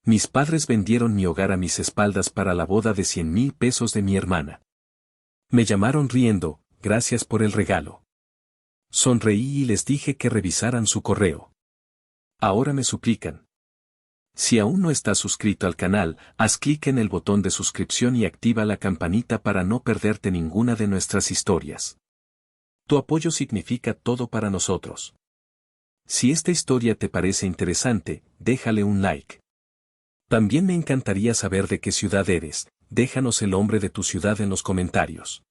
Mis padres vendieron mi hogar a mis espaldas para la boda de 100,000 pesos de mi hermana. Me llamaron riendo, gracias por el regalo. Sonreí y les dije que revisaran su correo. Ahora me suplican. Si aún no estás suscrito al canal, haz clic en el botón de suscripción y activa la campanita para no perderte ninguna de nuestras historias. Tu apoyo significa todo para nosotros. Si esta historia te parece interesante, déjale un like. También me encantaría saber de qué ciudad eres, déjanos el nombre de tu ciudad en los comentarios.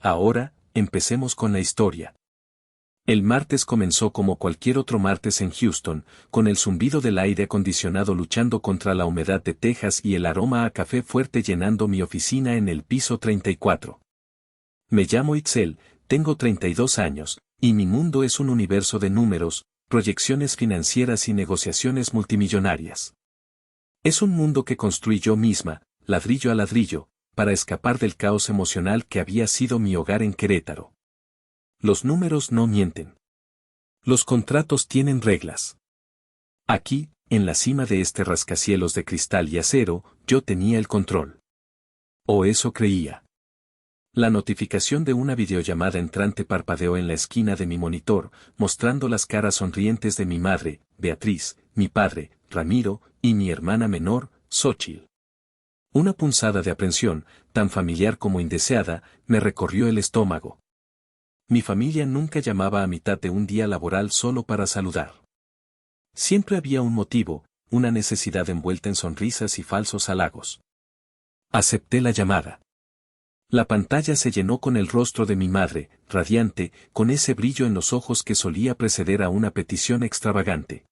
Ahora, empecemos con la historia. El martes comenzó como cualquier otro martes en Houston, con el zumbido del aire acondicionado luchando contra la humedad de Texas y el aroma a café fuerte llenando mi oficina en el piso 34. Me llamo Itzel, tengo 32 años, y mi mundo es un universo de números, proyecciones financieras y negociaciones multimillonarias. Es un mundo que construí yo misma, ladrillo a ladrillo, para escapar del caos emocional que había sido mi hogar en Querétaro. Los números no mienten. Los contratos tienen reglas. Aquí, en la cima de este rascacielos de cristal y acero, yo tenía el control. O eso creía. La notificación de una videollamada entrante parpadeó en la esquina de mi monitor, mostrando las caras sonrientes de mi madre, Beatriz, mi padre, Ramiro, y mi hermana menor, Xóchitl. Una punzada de aprensión, tan familiar como indeseada, me recorrió el estómago. Mi familia nunca llamaba a mitad de un día laboral solo para saludar. Siempre había un motivo, una necesidad envuelta en sonrisas y falsos halagos. Acepté la llamada. La pantalla se llenó con el rostro de mi madre, radiante, con ese brillo en los ojos que solía preceder a una petición extravagante.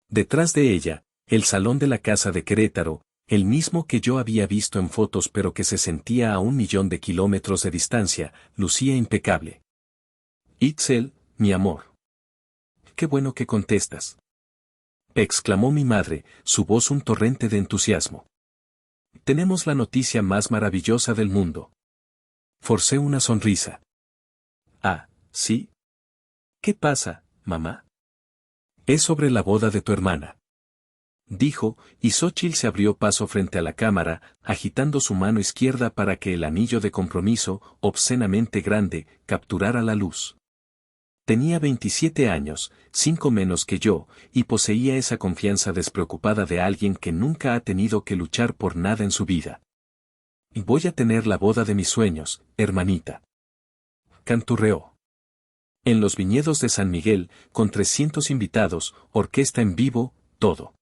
Detrás de ella, el salón de la casa de Querétaro, el mismo que yo había visto en fotos pero que se sentía a 1,000,000 de kilómetros de distancia, lucía impecable. Itzel, mi amor. Qué bueno que contestas. Exclamó mi madre, su voz un torrente de entusiasmo. Tenemos la noticia más maravillosa del mundo. Forcé una sonrisa. Ah, ¿sí? ¿Qué pasa, mamá? Es sobre la boda de tu hermana. Dijo, y Xóchitl se abrió paso frente a la cámara, agitando su mano izquierda para que el anillo de compromiso, obscenamente grande, capturara la luz. Tenía 27 años, 5 menos que yo, y poseía esa confianza despreocupada de alguien que nunca ha tenido que luchar por nada en su vida. Voy a tener la boda de mis sueños, hermanita. Canturreó. En los viñedos de San Miguel, con 300 invitados, orquesta en vivo, todo.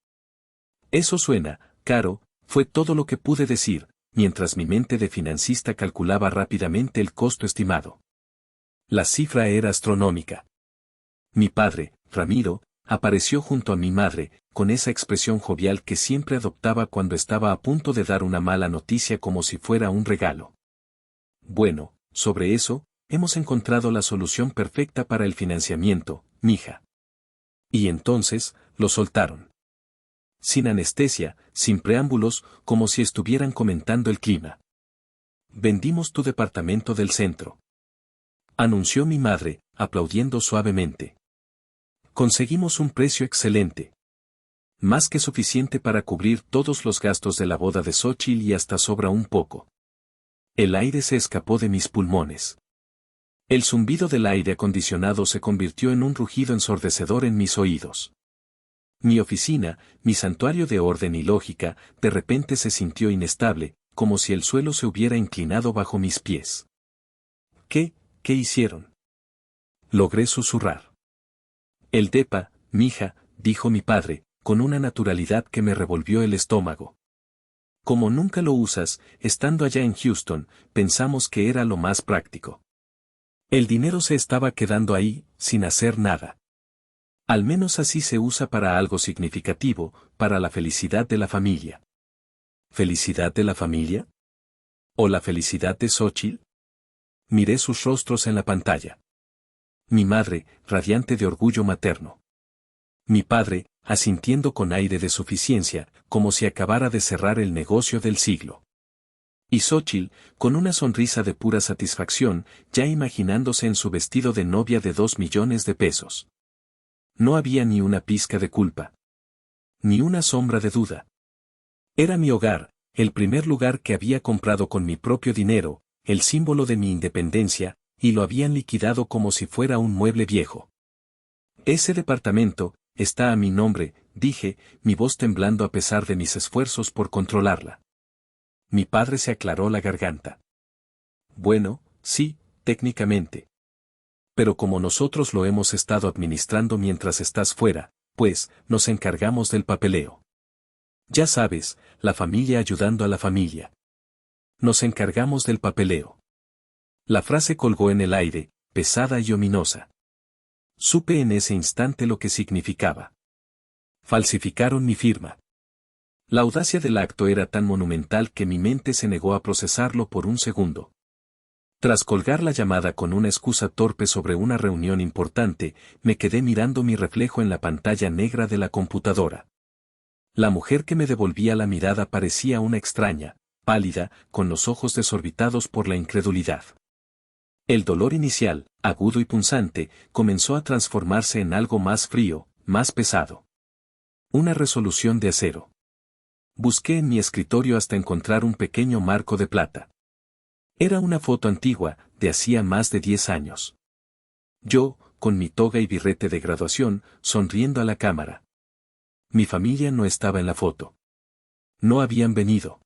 Eso suena, caro, fue todo lo que pude decir, mientras mi mente de financista calculaba rápidamente el costo estimado. La cifra era astronómica. Mi padre, Ramiro, apareció junto a mi madre, con esa expresión jovial que siempre adoptaba cuando estaba a punto de dar una mala noticia como si fuera un regalo. Bueno, sobre eso, hemos encontrado la solución perfecta para el financiamiento, mija. Y entonces, lo soltaron. Sin anestesia, sin preámbulos, como si estuvieran comentando el clima. Vendimos tu departamento del centro. Anunció mi madre, aplaudiendo suavemente. Conseguimos un precio excelente. Más que suficiente para cubrir todos los gastos de la boda de Xóchitl y hasta sobra un poco. El aire se escapó de mis pulmones. El zumbido del aire acondicionado se convirtió en un rugido ensordecedor en mis oídos. Mi oficina, mi santuario de orden y lógica, de repente se sintió inestable, como si el suelo se hubiera inclinado bajo mis pies. ¿Qué hicieron? Logré susurrar. El depa, mija, dijo mi padre, con una naturalidad que me revolvió el estómago. Como nunca lo usas, estando allá en Houston, pensamos que era lo más práctico. El dinero se estaba quedando ahí, sin hacer nada. Al menos así se usa para algo significativo, para la felicidad de la familia. ¿Felicidad de la familia? ¿O la felicidad de Xóchitl? Miré sus rostros en la pantalla. Mi madre, radiante de orgullo materno. Mi padre, asintiendo con aire de suficiencia, como si acabara de cerrar el negocio del siglo. Y Xóchitl, con una sonrisa de pura satisfacción, ya imaginándose en su vestido de novia de 2 millones de pesos. No había ni una pizca de culpa. Ni una sombra de duda. Era mi hogar, el primer lugar que había comprado con mi propio dinero, el símbolo de mi independencia, y lo habían liquidado como si fuera un mueble viejo. Ese departamento está a mi nombre, dije, mi voz temblando a pesar de mis esfuerzos por controlarla. Mi padre se aclaró la garganta. Bueno, sí, técnicamente. Pero como nosotros lo hemos estado administrando mientras estás fuera, pues, nos encargamos del papeleo. Ya sabes, la familia ayudando a la familia. Nos encargamos del papeleo. La frase colgó en el aire, pesada y ominosa. Supe en ese instante lo que significaba. Falsificaron mi firma. La audacia del acto era tan monumental que mi mente se negó a procesarlo por un segundo. Tras colgar la llamada con una excusa torpe sobre una reunión importante, me quedé mirando mi reflejo en la pantalla negra de la computadora. La mujer que me devolvía la mirada parecía una extraña, pálida, con los ojos desorbitados por la incredulidad. El dolor inicial, agudo y punzante, comenzó a transformarse en algo más frío, más pesado. Una resolución de acero. Busqué en mi escritorio hasta encontrar un pequeño marco de plata. Era una foto antigua, de hacía más de 10 años. Yo, con mi toga y birrete de graduación, sonriendo a la cámara. Mi familia no estaba en la foto. No habían venido.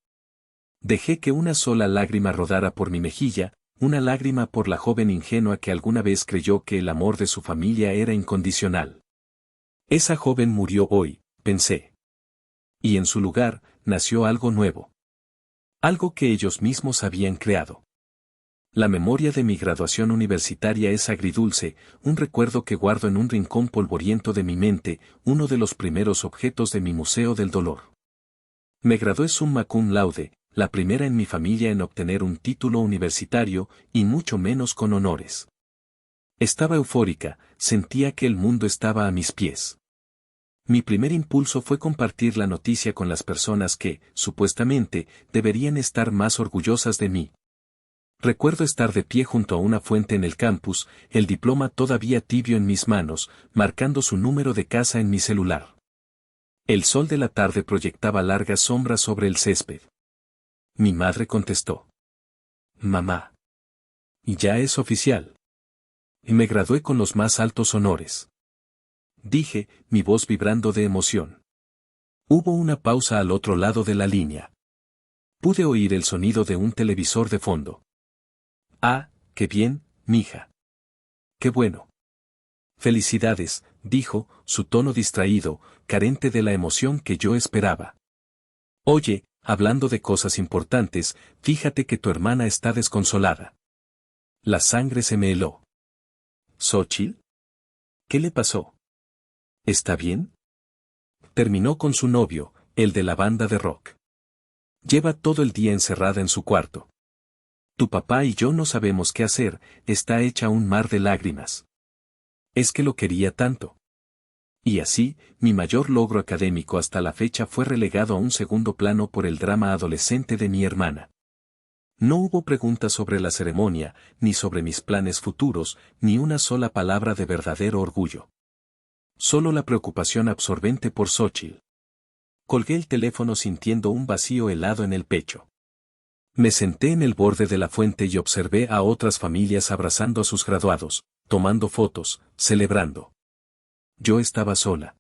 Dejé que una sola lágrima rodara por mi mejilla, una lágrima por la joven ingenua que alguna vez creyó que el amor de su familia era incondicional. Esa joven murió hoy, pensé. Y en su lugar, nació algo nuevo. Algo que ellos mismos habían creado. La memoria de mi graduación universitaria es agridulce, un recuerdo que guardo en un rincón polvoriento de mi mente, uno de los primeros objetos de mi museo del dolor. Me gradué summa cum laude, la primera en mi familia en obtener un título universitario, y mucho menos con honores. Estaba eufórica, sentía que el mundo estaba a mis pies. Mi primer impulso fue compartir la noticia con las personas que, supuestamente, deberían estar más orgullosas de mí. Recuerdo estar de pie junto a una fuente en el campus, el diploma todavía tibio en mis manos, marcando su número de casa en mi celular. El sol de la tarde proyectaba largas sombras sobre el césped. Mi madre contestó. Mamá. Y ya es oficial. Y me gradué con los más altos honores. Dije, mi voz vibrando de emoción. Hubo una pausa al otro lado de la línea. Pude oír el sonido de un televisor de fondo. Ah, qué bien, mija. Qué bueno. Felicidades, dijo, su tono distraído, carente de la emoción que yo esperaba. Oye, hablando de cosas importantes, fíjate que tu hermana está desconsolada. La sangre se me heló. ¿Xóchitl? ¿Qué le pasó? ¿Está bien? Terminó con su novio, el de la banda de rock. Lleva todo el día encerrada en su cuarto. Tu papá y yo no sabemos qué hacer, está hecha un mar de lágrimas. Es que lo quería tanto. Y así, mi mayor logro académico hasta la fecha fue relegado a un segundo plano por el drama adolescente de mi hermana. No hubo preguntas sobre la ceremonia, ni sobre mis planes futuros, ni una sola palabra de verdadero orgullo. Solo la preocupación absorbente por Xóchitl. Colgué el teléfono sintiendo un vacío helado en el pecho. Me senté en el borde de la fuente y observé a otras familias abrazando a sus graduados, tomando fotos, celebrando. Yo estaba sola.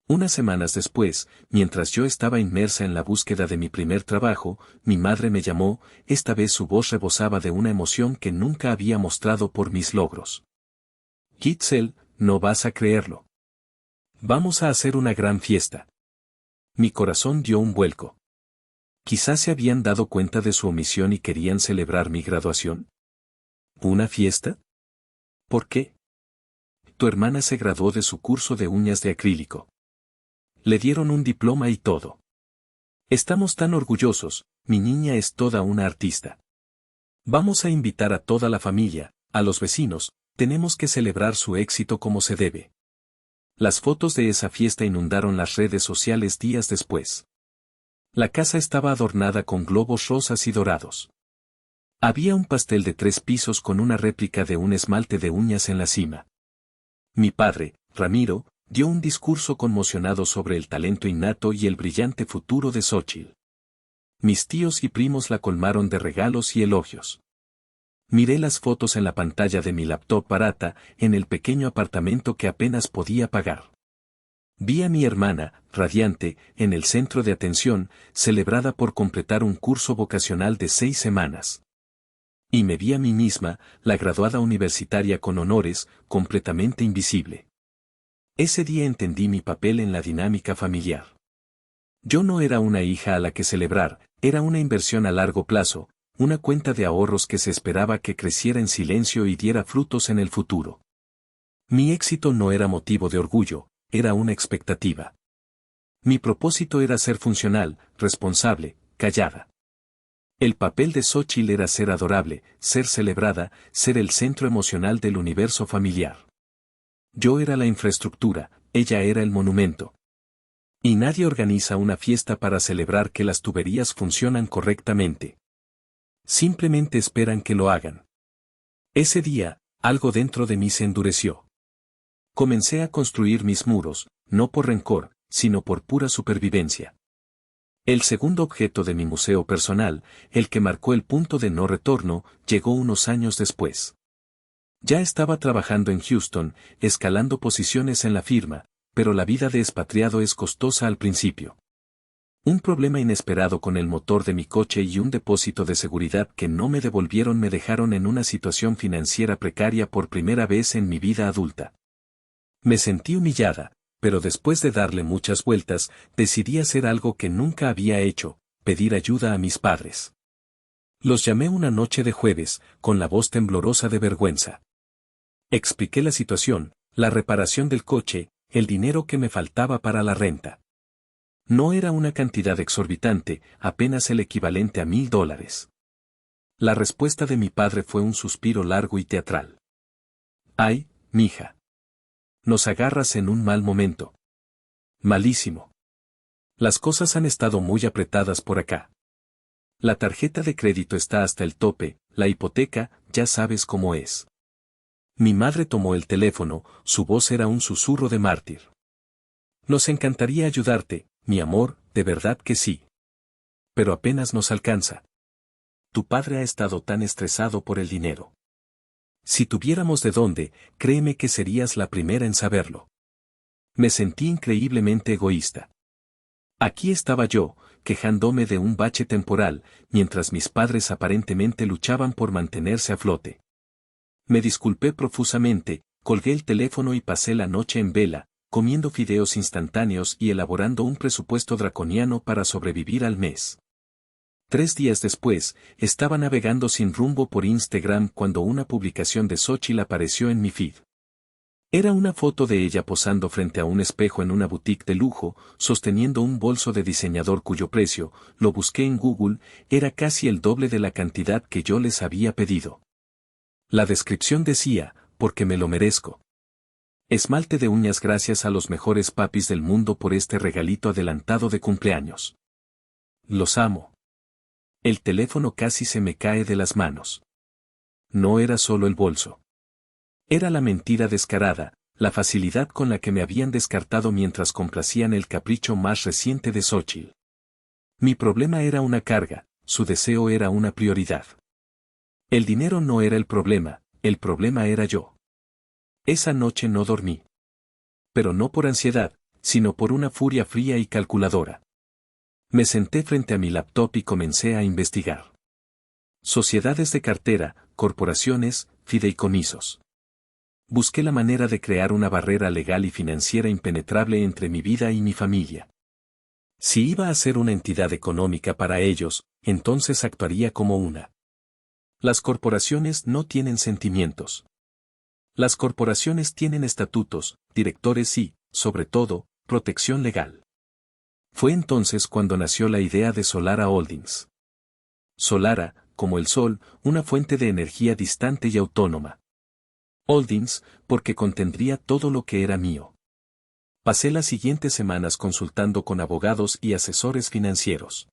Unas semanas después, mientras yo estaba inmersa en la búsqueda de mi primer trabajo, mi madre me llamó, esta vez su voz rebosaba de una emoción que nunca había mostrado por mis logros. Gitzel, no vas a creerlo. Vamos a hacer una gran fiesta. Mi corazón dio un vuelco. Quizás se habían dado cuenta de su omisión y querían celebrar mi graduación. ¿Una fiesta? ¿Por qué? Tu hermana se graduó de su curso de uñas de acrílico. Le dieron un diploma y todo. Estamos tan orgullosos, mi niña es toda una artista. Vamos a invitar a toda la familia, a los vecinos, tenemos que celebrar su éxito como se debe. Las fotos de esa fiesta inundaron las redes sociales días después. La casa estaba adornada con globos rosas y dorados. Había un pastel de 3 pisos con una réplica de un esmalte de uñas en la cima. Mi padre, Ramiro, dio un discurso conmocionado sobre el talento innato y el brillante futuro de Xóchitl. Mis tíos y primos la colmaron de regalos y elogios. Miré las fotos en la pantalla de mi laptop barata, en el pequeño apartamento que apenas podía pagar. Vi a mi hermana, radiante, en el centro de atención, celebrada por completar un curso vocacional de 6 semanas. Y me vi a mí misma, la graduada universitaria con honores, completamente invisible. Ese día entendí mi papel en la dinámica familiar. Yo no era una hija a la que celebrar, era una inversión a largo plazo, una cuenta de ahorros que se esperaba que creciera en silencio y diera frutos en el futuro. Mi éxito no era motivo de orgullo, era una expectativa. Mi propósito era ser funcional, responsable, callada. El papel de Xóchitl era ser adorable, ser celebrada, ser el centro emocional del universo familiar. Yo era la infraestructura, ella era el monumento. Y nadie organiza una fiesta para celebrar que las tuberías funcionan correctamente. Simplemente esperan que lo hagan. Ese día, algo dentro de mí se endureció. Comencé a construir mis muros, no por rencor, sino por pura supervivencia. El segundo objeto de mi museo personal, el que marcó el punto de no retorno, llegó unos años después. Ya estaba trabajando en Houston, escalando posiciones en la firma, pero la vida de expatriado es costosa al principio. Un problema inesperado con el motor de mi coche y un depósito de seguridad que no me devolvieron me dejaron en una situación financiera precaria por primera vez en mi vida adulta. Me sentí humillada, pero después de darle muchas vueltas, decidí hacer algo que nunca había hecho, pedir ayuda a mis padres. Los llamé una noche de jueves, con la voz temblorosa de vergüenza. Expliqué la situación, la reparación del coche, el dinero que me faltaba para la renta. No era una cantidad exorbitante, apenas el equivalente a $1000. La respuesta de mi padre fue un suspiro largo y teatral. Ay, mija. Nos agarras en un mal momento. Malísimo. Las cosas han estado muy apretadas por acá. La tarjeta de crédito está hasta el tope, la hipoteca, ya sabes cómo es. Mi madre tomó el teléfono, su voz era un susurro de mártir. Nos encantaría ayudarte, mi amor, de verdad que sí. Pero apenas nos alcanza. Tu padre ha estado tan estresado por el dinero. Si tuviéramos de dónde, créeme que serías la primera en saberlo. Me sentí increíblemente egoísta. Aquí estaba yo, quejándome de un bache temporal, mientras mis padres aparentemente luchaban por mantenerse a flote. Me disculpé profusamente, colgué el teléfono y pasé la noche en vela, comiendo fideos instantáneos y elaborando un presupuesto draconiano para sobrevivir al mes. 3 días después, estaba navegando sin rumbo por Instagram cuando una publicación de Xóchitl apareció en mi feed. Era una foto de ella posando frente a un espejo en una boutique de lujo, sosteniendo un bolso de diseñador cuyo precio, lo busqué en Google, era casi el doble de la cantidad que yo les había pedido. La descripción decía, porque me lo merezco. Esmalte de uñas gracias a los mejores papis del mundo por este regalito adelantado de cumpleaños. Los amo. El teléfono casi se me cae de las manos. No era solo el bolso. Era la mentira descarada, la facilidad con la que me habían descartado mientras complacían el capricho más reciente de Xóchitl. Mi problema era una carga, su deseo era una prioridad. El dinero no era el problema era yo. Esa noche no dormí. Pero no por ansiedad, sino por una furia fría y calculadora. Me senté frente a mi laptop y comencé a investigar. Sociedades de cartera, corporaciones, fideicomisos. Busqué la manera de crear una barrera legal y financiera impenetrable entre mi vida y mi familia. Si iba a ser una entidad económica para ellos, entonces actuaría como una. Las corporaciones no tienen sentimientos. Las corporaciones tienen estatutos, directores y, sobre todo, protección legal. Fue entonces cuando nació la idea de Solara Holdings. Solara, como el sol, una fuente de energía distante y autónoma. Holdings, porque contendría todo lo que era mío. Pasé las siguientes semanas consultando con abogados y asesores financieros.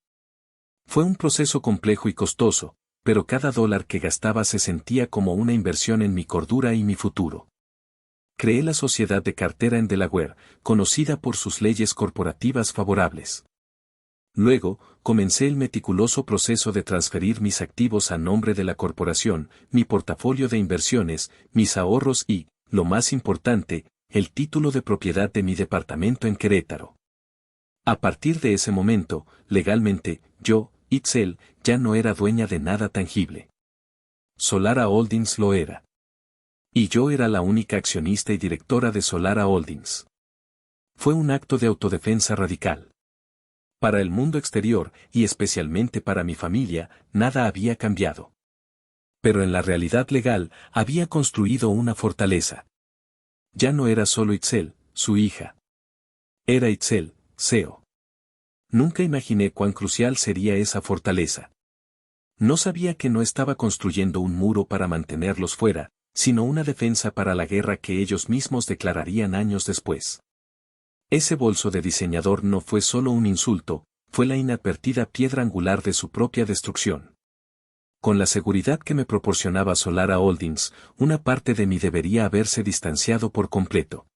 Fue un proceso complejo y costoso, pero cada dólar que gastaba se sentía como una inversión en mi cordura y mi futuro. Creé la sociedad de cartera en Delaware, conocida por sus leyes corporativas favorables. Luego, comencé el meticuloso proceso de transferir mis activos a nombre de la corporación, mi portafolio de inversiones, mis ahorros y, lo más importante, el título de propiedad de mi departamento en Querétaro. A partir de ese momento, legalmente, yo, Itzel, ya no era dueña de nada tangible. Solara Holdings lo era. Y yo era la única accionista y directora de Solara Holdings. Fue un acto de autodefensa radical. Para el mundo exterior, y especialmente para mi familia, nada había cambiado. Pero en la realidad legal, había construido una fortaleza. Ya no era solo Itzel, su hija. Era Itzel, CEO. Nunca imaginé cuán crucial sería esa fortaleza. No sabía que no estaba construyendo un muro para mantenerlos fuera, sino una defensa para la guerra que ellos mismos declararían años después. Ese bolso de diseñador no fue solo un insulto, fue la inadvertida piedra angular de su propia destrucción. Con la seguridad que me proporcionaba Solara Holdings, una parte de mí debería haberse distanciado por completo.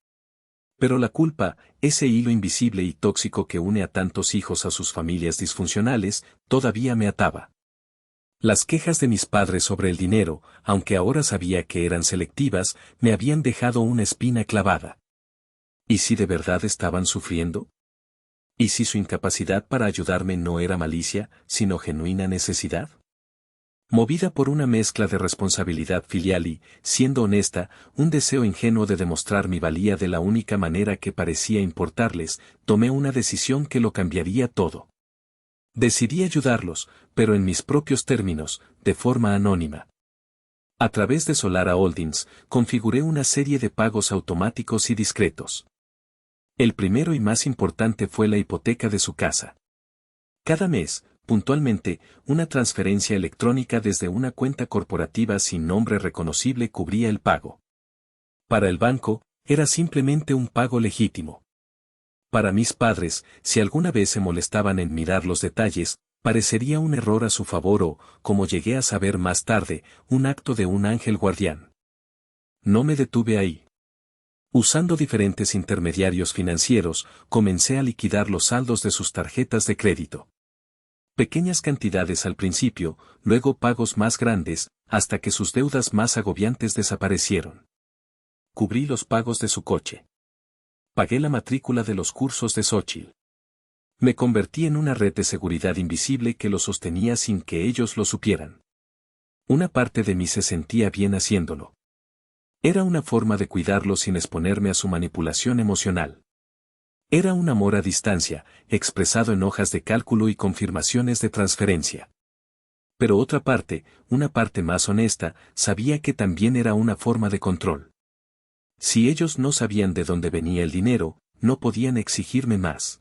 Pero la culpa, ese hilo invisible y tóxico que une a tantos hijos a sus familias disfuncionales, todavía me ataba. Las quejas de mis padres sobre el dinero, aunque ahora sabía que eran selectivas, me habían dejado una espina clavada. ¿Y si de verdad estaban sufriendo? ¿Y si su incapacidad para ayudarme no era malicia, sino genuina necesidad? Movida por una mezcla de responsabilidad filial y, siendo honesta, un deseo ingenuo de demostrar mi valía de la única manera que parecía importarles, tomé una decisión que lo cambiaría todo. Decidí ayudarlos, pero en mis propios términos, de forma anónima. A través de Solara Holdings, configuré una serie de pagos automáticos y discretos. El primero y más importante fue la hipoteca de su casa. Cada mes, puntualmente, una transferencia electrónica desde una cuenta corporativa sin nombre reconocible cubría el pago. Para el banco, era simplemente un pago legítimo. Para mis padres, si alguna vez se molestaban en mirar los detalles, parecería un error a su favor o, como llegué a saber más tarde, un acto de un ángel guardián. No me detuve ahí. Usando diferentes intermediarios financieros, comencé a liquidar los saldos de sus tarjetas de crédito. Pequeñas cantidades al principio, luego pagos más grandes, hasta que sus deudas más agobiantes desaparecieron. Cubrí los pagos de su coche. Pagué la matrícula de los cursos de Xóchitl. Me convertí en una red de seguridad invisible que los sostenía sin que ellos lo supieran. Una parte de mí se sentía bien haciéndolo. Era una forma de cuidarlos sin exponerme a su manipulación emocional. Era un amor a distancia, expresado en hojas de cálculo y confirmaciones de transferencia. Pero otra parte, una parte más honesta, sabía que también era una forma de control. Si ellos no sabían de dónde venía el dinero, no podían exigirme más.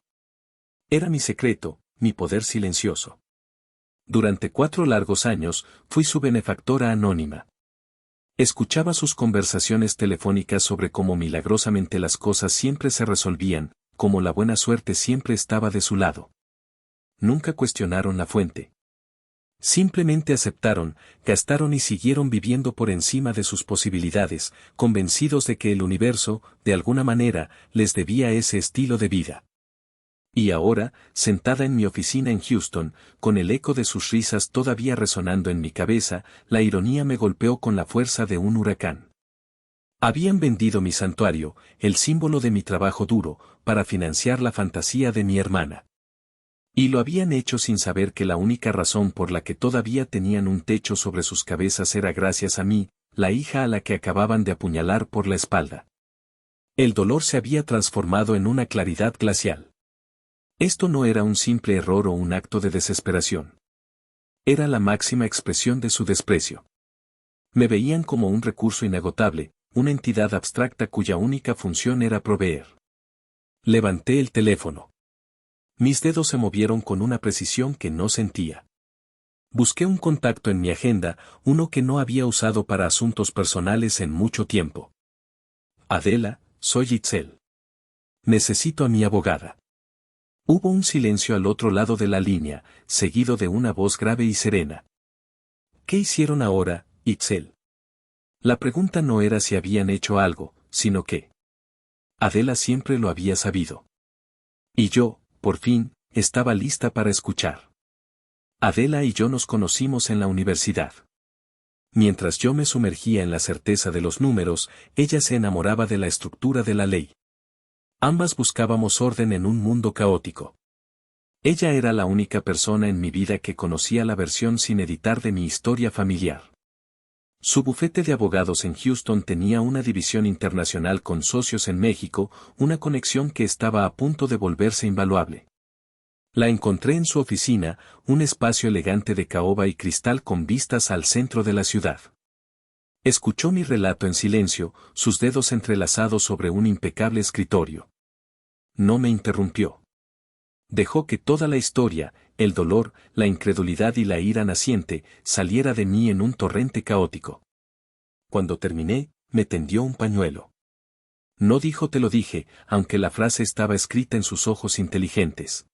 Era mi secreto, mi poder silencioso. Durante 4 largos años, fui su benefactora anónima. Escuchaba sus conversaciones telefónicas sobre cómo milagrosamente las cosas siempre se resolvían, cómo la buena suerte siempre estaba de su lado. Nunca cuestionaron la fuente. Simplemente aceptaron, gastaron y siguieron viviendo por encima de sus posibilidades, convencidos de que el universo, de alguna manera, les debía ese estilo de vida. Y ahora, sentada en mi oficina en Houston, con el eco de sus risas todavía resonando en mi cabeza, la ironía me golpeó con la fuerza de un huracán. Habían vendido mi santuario, el símbolo de mi trabajo duro, para financiar la fantasía de mi hermana. Y lo habían hecho sin saber que la única razón por la que todavía tenían un techo sobre sus cabezas era gracias a mí, la hija a la que acababan de apuñalar por la espalda. El dolor se había transformado en una claridad glacial. Esto no era un simple error o un acto de desesperación. Era la máxima expresión de su desprecio. Me veían como un recurso inagotable, una entidad abstracta cuya única función era proveer. Levanté el teléfono. Mis dedos se movieron con una precisión que no sentía. Busqué un contacto en mi agenda, uno que no había usado para asuntos personales en mucho tiempo. Adela, soy Itzel. Necesito a mi abogada. Hubo un silencio al otro lado de la línea, seguido de una voz grave y serena. ¿Qué hicieron ahora, Itzel? La pregunta no era si habían hecho algo, sino que Adela siempre lo había sabido. Y yo, por fin, estaba lista para escuchar. Adela y yo nos conocimos en la universidad. Mientras yo me sumergía en la certeza de los números, ella se enamoraba de la estructura de la ley. Ambas buscábamos orden en un mundo caótico. Ella era la única persona en mi vida que conocía la versión sin editar de mi historia familiar. Su bufete de abogados en Houston tenía una división internacional con socios en México, una conexión que estaba a punto de volverse invaluable. La encontré en su oficina, un espacio elegante de caoba y cristal con vistas al centro de la ciudad. Escuchó mi relato en silencio, sus dedos entrelazados sobre un impecable escritorio. No me interrumpió. Dejó que toda la historia, el dolor, la incredulidad y la ira naciente, saliera de mí en un torrente caótico. Cuando terminé, me tendió un pañuelo. No dijo te lo dije, aunque la frase estaba escrita en sus ojos inteligentes.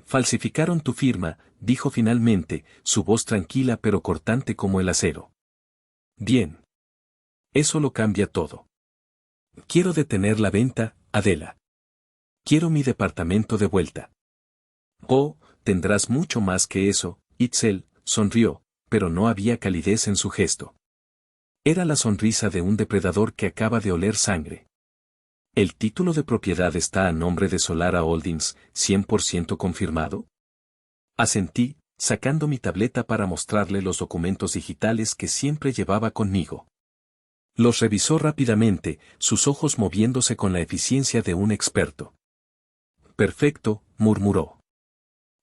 Falsificaron tu firma, dijo finalmente, su voz tranquila pero cortante como el acero. Bien. Eso lo cambia todo. Quiero detener la venta, Adela. Quiero mi departamento de vuelta. Oh, tendrás mucho más que eso, Itzel, sonrió, pero no había calidez en su gesto. Era la sonrisa de un depredador que acaba de oler sangre. ¿El título de propiedad está a nombre de Solara Holdings, 100% confirmado? Asentí, sacando mi tableta para mostrarle los documentos digitales que siempre llevaba conmigo. Los revisó rápidamente, sus ojos moviéndose con la eficiencia de un experto. Perfecto, murmuró.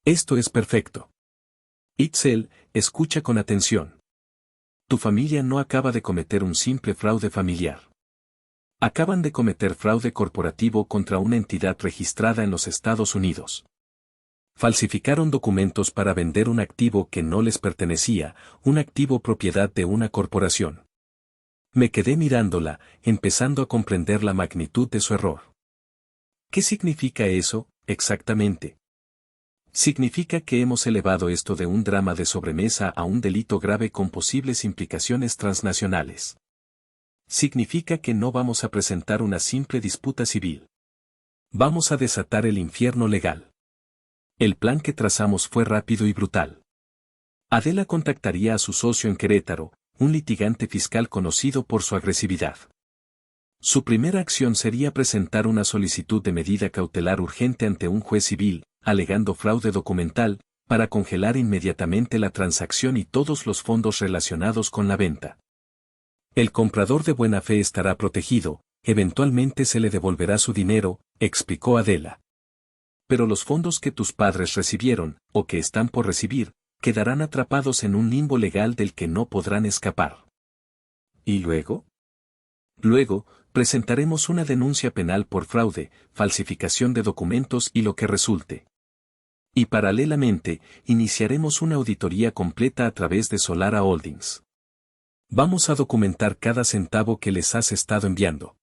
Esto es perfecto. Itzel, escucha con atención. Tu familia no acaba de cometer un simple fraude familiar. Acaban de cometer fraude corporativo contra una entidad registrada en los Estados Unidos. Falsificaron documentos para vender un activo que no les pertenecía, un activo propiedad de una corporación. Me quedé mirándola, empezando a comprender la magnitud de su error. ¿Qué significa eso, exactamente? Significa que hemos elevado esto de un drama de sobremesa a un delito grave con posibles implicaciones transnacionales. Significa que no vamos a presentar una simple disputa civil. Vamos a desatar el infierno legal. El plan que trazamos fue rápido y brutal. Adela contactaría a su socio en Querétaro, un litigante fiscal conocido por su agresividad. Su primera acción sería presentar una solicitud de medida cautelar urgente ante un juez civil, alegando fraude documental, para congelar inmediatamente la transacción y todos los fondos relacionados con la venta. El comprador de buena fe estará protegido, eventualmente se le devolverá su dinero, explicó Adela. Pero los fondos que tus padres recibieron, o que están por recibir, quedarán atrapados en un limbo legal del que no podrán escapar. ¿Y luego? Luego, presentaremos una denuncia penal por fraude, falsificación de documentos y lo que resulte. Y paralelamente, iniciaremos una auditoría completa a través de Solara Holdings. Vamos a documentar cada centavo que les has estado enviando.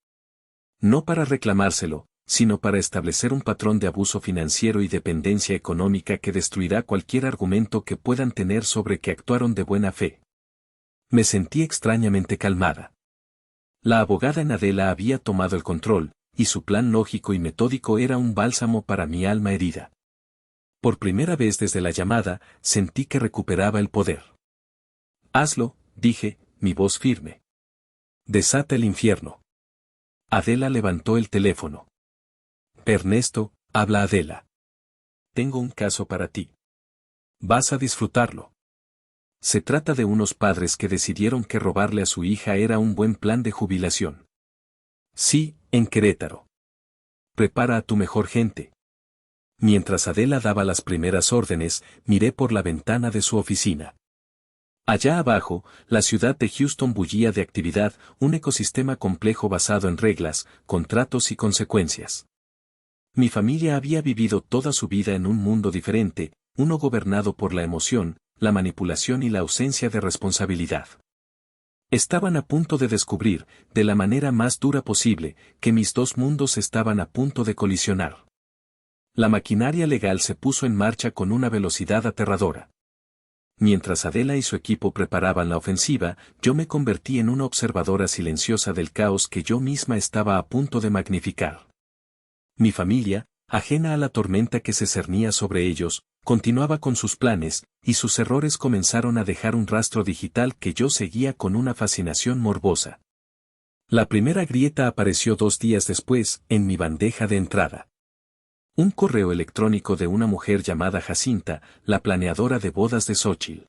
No para reclamárselo, sino para establecer un patrón de abuso financiero y dependencia económica que destruirá cualquier argumento que puedan tener sobre que actuaron de buena fe. Me sentí extrañamente calmada. La abogada en Adela había tomado el control, y su plan lógico y metódico era un bálsamo para mi alma herida. Por primera vez desde la llamada, sentí que recuperaba el poder. Hazlo, dije, mi voz firme. Desata el infierno. Adela levantó el teléfono. Ernesto, habla Adela. Tengo un caso para ti. Vas a disfrutarlo. Se trata de unos padres que decidieron que robarle a su hija era un buen plan de jubilación. Sí, en Querétaro. Prepara a tu mejor gente. Mientras Adela daba las primeras órdenes, miré por la ventana de su oficina. Allá abajo, la ciudad de Houston bullía de actividad, un ecosistema complejo basado en reglas, contratos y consecuencias. Mi familia había vivido toda su vida en un mundo diferente, uno gobernado por la emoción, la manipulación y la ausencia de responsabilidad. Estaban a punto de descubrir, de la manera más dura posible, que mis dos mundos estaban a punto de colisionar. La maquinaria legal se puso en marcha con una velocidad aterradora. Mientras Adela y su equipo preparaban la ofensiva, yo me convertí en una observadora silenciosa del caos que yo misma estaba a punto de magnificar. Mi familia, ajena a la tormenta que se cernía sobre ellos, continuaba con sus planes, y sus errores comenzaron a dejar un rastro digital que yo seguía con una fascinación morbosa. La primera grieta apareció 2 días después, en mi bandeja de entrada. Un correo electrónico de una mujer llamada Jacinta, la planeadora de bodas de Xóchitl.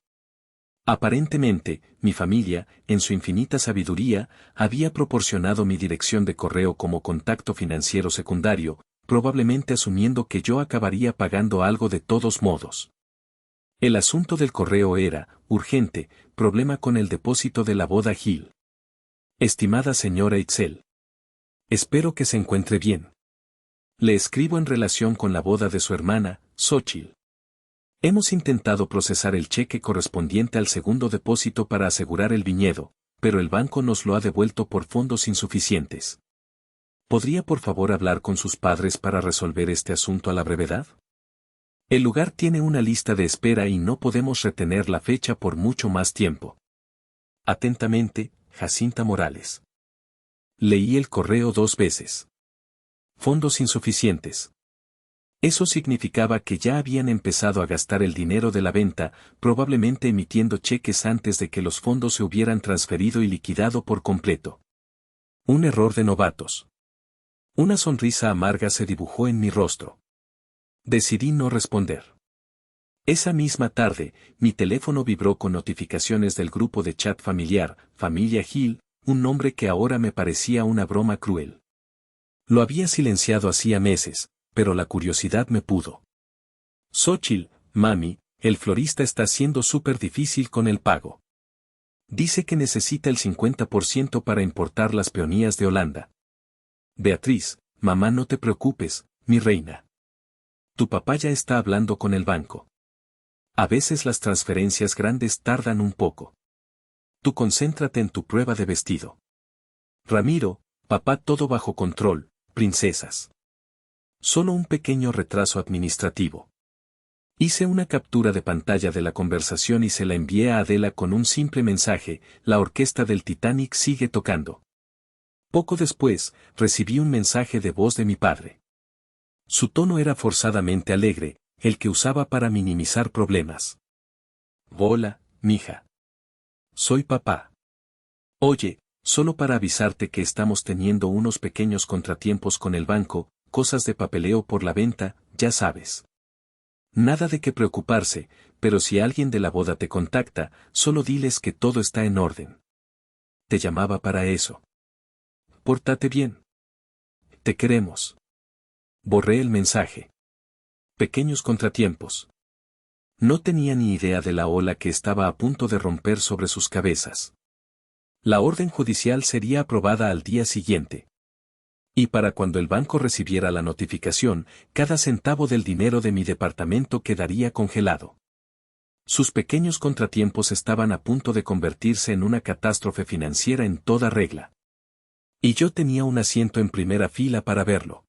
Aparentemente, mi familia, en su infinita sabiduría, había proporcionado mi dirección de correo como contacto financiero secundario, probablemente asumiendo que yo acabaría pagando algo de todos modos. El asunto del correo era, urgente, problema con el depósito de la boda Gil. Estimada señora Itzel. Espero que se encuentre bien. Le escribo en relación con la boda de su hermana, Xóchitl. Hemos intentado procesar el cheque correspondiente al segundo depósito para asegurar el viñedo, pero el banco nos lo ha devuelto por fondos insuficientes. ¿Podría por favor hablar con sus padres para resolver este asunto a la brevedad? El lugar tiene una lista de espera y no podemos retener la fecha por mucho más tiempo. Atentamente, Jacinta Morales. Leí el correo 2 veces. Fondos insuficientes. Eso significaba que ya habían empezado a gastar el dinero de la venta, probablemente emitiendo cheques antes de que los fondos se hubieran transferido y liquidado por completo. Un error de novatos. Una sonrisa amarga se dibujó en mi rostro. Decidí no responder. Esa misma tarde, mi teléfono vibró con notificaciones del grupo de chat familiar, Familia Gil, un nombre que ahora me parecía una broma cruel. Lo había silenciado hacía meses, pero la curiosidad me pudo. Xóchitl, mami, el florista está siendo súper difícil con el pago. Dice que necesita el 50% para importar las peonías de Holanda. Beatriz, mamá, no te preocupes, mi reina. Tu papá ya está hablando con el banco. A veces las transferencias grandes tardan un poco. Tú concéntrate en tu prueba de vestido. Ramiro, papá, todo bajo control, princesas. Solo un pequeño retraso administrativo. Hice una captura de pantalla de la conversación y se la envié a Adela con un simple mensaje: la orquesta del Titanic sigue tocando. Poco después, recibí un mensaje de voz de mi padre. Su tono era forzadamente alegre, el que usaba para minimizar problemas. Hola, mija. Soy papá. Oye, solo para avisarte que estamos teniendo unos pequeños contratiempos con el banco, cosas de papeleo por la venta, ya sabes. Nada de qué preocuparse, pero si alguien de la boda te contacta, solo diles que todo está en orden. Te llamaba para eso. Pórtate bien. Te queremos. Borré el mensaje. Pequeños contratiempos. No tenía ni idea de la ola que estaba a punto de romper sobre sus cabezas. La orden judicial sería aprobada al día siguiente. Y para cuando el banco recibiera la notificación, cada centavo del dinero de mi departamento quedaría congelado. Sus pequeños contratiempos estaban a punto de convertirse en una catástrofe financiera en toda regla. Y yo tenía un asiento en primera fila para verlo.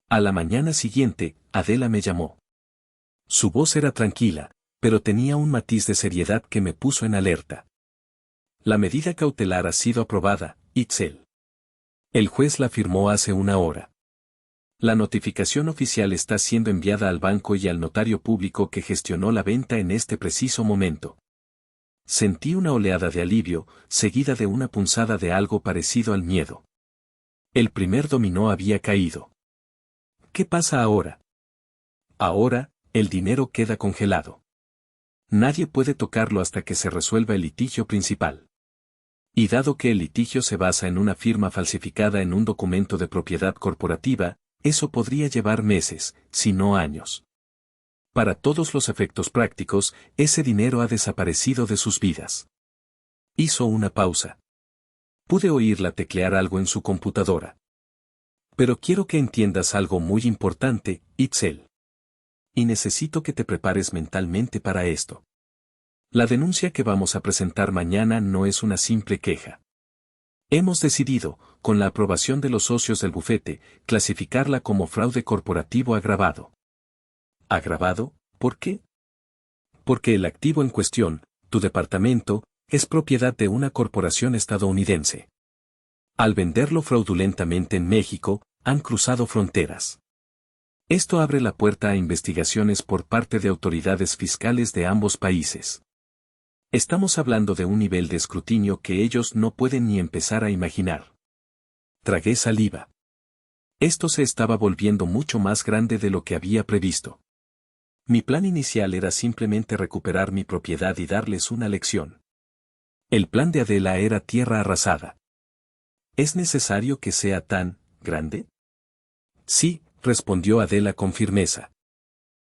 A la mañana siguiente, Adela me llamó. Su voz era tranquila, pero tenía un matiz de seriedad que me puso en alerta. La medida cautelar ha sido aprobada, Itzel. El juez la firmó hace una hora. La notificación oficial está siendo enviada al banco y al notario público que gestionó la venta en este preciso momento. Sentí una oleada de alivio, seguida de una punzada de algo parecido al miedo. El primer dominó había caído. ¿Qué pasa ahora? Ahora, el dinero queda congelado. Nadie puede tocarlo hasta que se resuelva el litigio principal. Y dado que el litigio se basa en una firma falsificada en un documento de propiedad corporativa, eso podría llevar meses, si no años. Para todos los efectos prácticos, ese dinero ha desaparecido de sus vidas. Hizo una pausa. Pude oírla teclear algo en su computadora. Pero quiero que entiendas algo muy importante, Itzel. Y necesito que te prepares mentalmente para esto. La denuncia que vamos a presentar mañana no es una simple queja. Hemos decidido, con la aprobación de los socios del bufete, clasificarla como fraude corporativo agravado. ¿Agravado? ¿Por qué? Porque el activo en cuestión, tu departamento, es propiedad de una corporación estadounidense. Al venderlo fraudulentamente en México, han cruzado fronteras. Esto abre la puerta a investigaciones por parte de autoridades fiscales de ambos países. Estamos hablando de un nivel de escrutinio que ellos no pueden ni empezar a imaginar. Tragué saliva. Esto se estaba volviendo mucho más grande de lo que había previsto. Mi plan inicial era simplemente recuperar mi propiedad y darles una lección. El plan de Adela era tierra arrasada. ¿Es necesario que sea tan grande? Sí, respondió Adela con firmeza.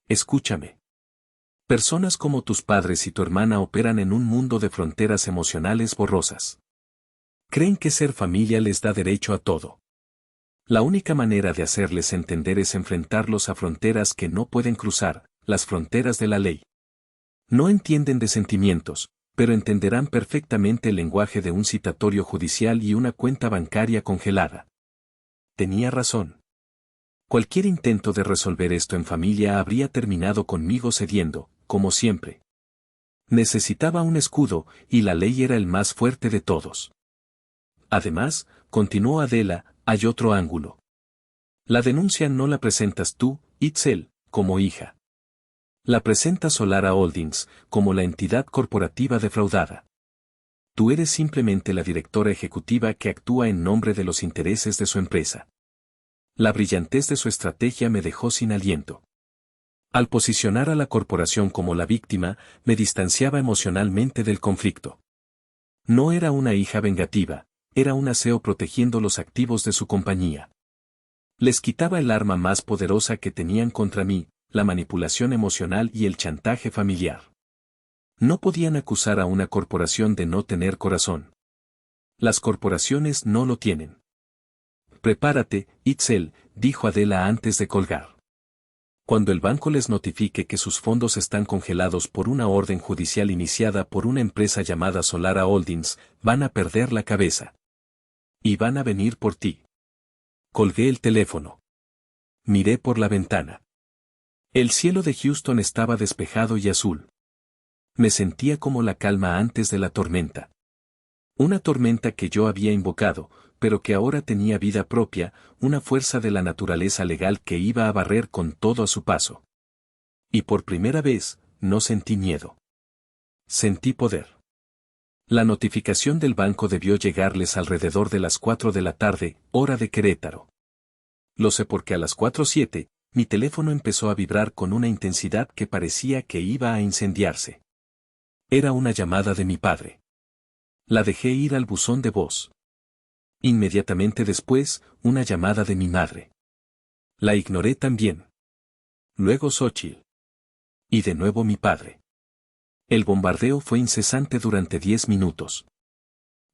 Escúchame. Personas como tus padres y tu hermana operan en un mundo de fronteras emocionales borrosas. Creen que ser familia les da derecho a todo. La única manera de hacerles entender es enfrentarlos a fronteras que no pueden cruzar, las fronteras de la ley. No entienden de sentimientos, pero entenderán perfectamente el lenguaje de un citatorio judicial y una cuenta bancaria congelada. Tenía razón. Cualquier intento de resolver esto en familia habría terminado conmigo cediendo, como siempre. Necesitaba un escudo, y la ley era el más fuerte de todos. Además, continuó Adela, hay otro ángulo. La denuncia no la presentas tú, Itzel, como hija. La presenta Solara Holdings, como la entidad corporativa defraudada. Tú eres simplemente la directora ejecutiva que actúa en nombre de los intereses de su empresa. La brillantez de su estrategia me dejó sin aliento. Al posicionar a la corporación como la víctima, me distanciaba emocionalmente del conflicto. No era una hija vengativa, era un aseo protegiendo los activos de su compañía. Les quitaba el arma más poderosa que tenían contra mí, la manipulación emocional y el chantaje familiar. No podían acusar a una corporación de no tener corazón. Las corporaciones no lo tienen. Prepárate, Itzel, dijo Adela antes de colgar. Cuando el banco les notifique que sus fondos están congelados por una orden judicial iniciada por una empresa llamada Solara Holdings, van a perder la cabeza. Y van a venir por ti. Colgué el teléfono. Miré por la ventana. El cielo de Houston estaba despejado y azul. Me sentía como la calma antes de la tormenta. Una tormenta que yo había invocado, pero que ahora tenía vida propia, una fuerza de la naturaleza legal que iba a barrer con todo a su paso. Y por primera vez, no sentí miedo. Sentí poder. La notificación del banco debió llegarles alrededor de las 4 de la tarde, hora de Querétaro. Lo sé porque a las 4:07, mi teléfono empezó a vibrar con una intensidad que parecía que iba a incendiarse. Era una llamada de mi padre. La dejé ir al buzón de voz. Inmediatamente después, una llamada de mi madre. La ignoré también. Luego Xóchitl. Y de nuevo mi padre. El bombardeo fue incesante durante 10 minutos.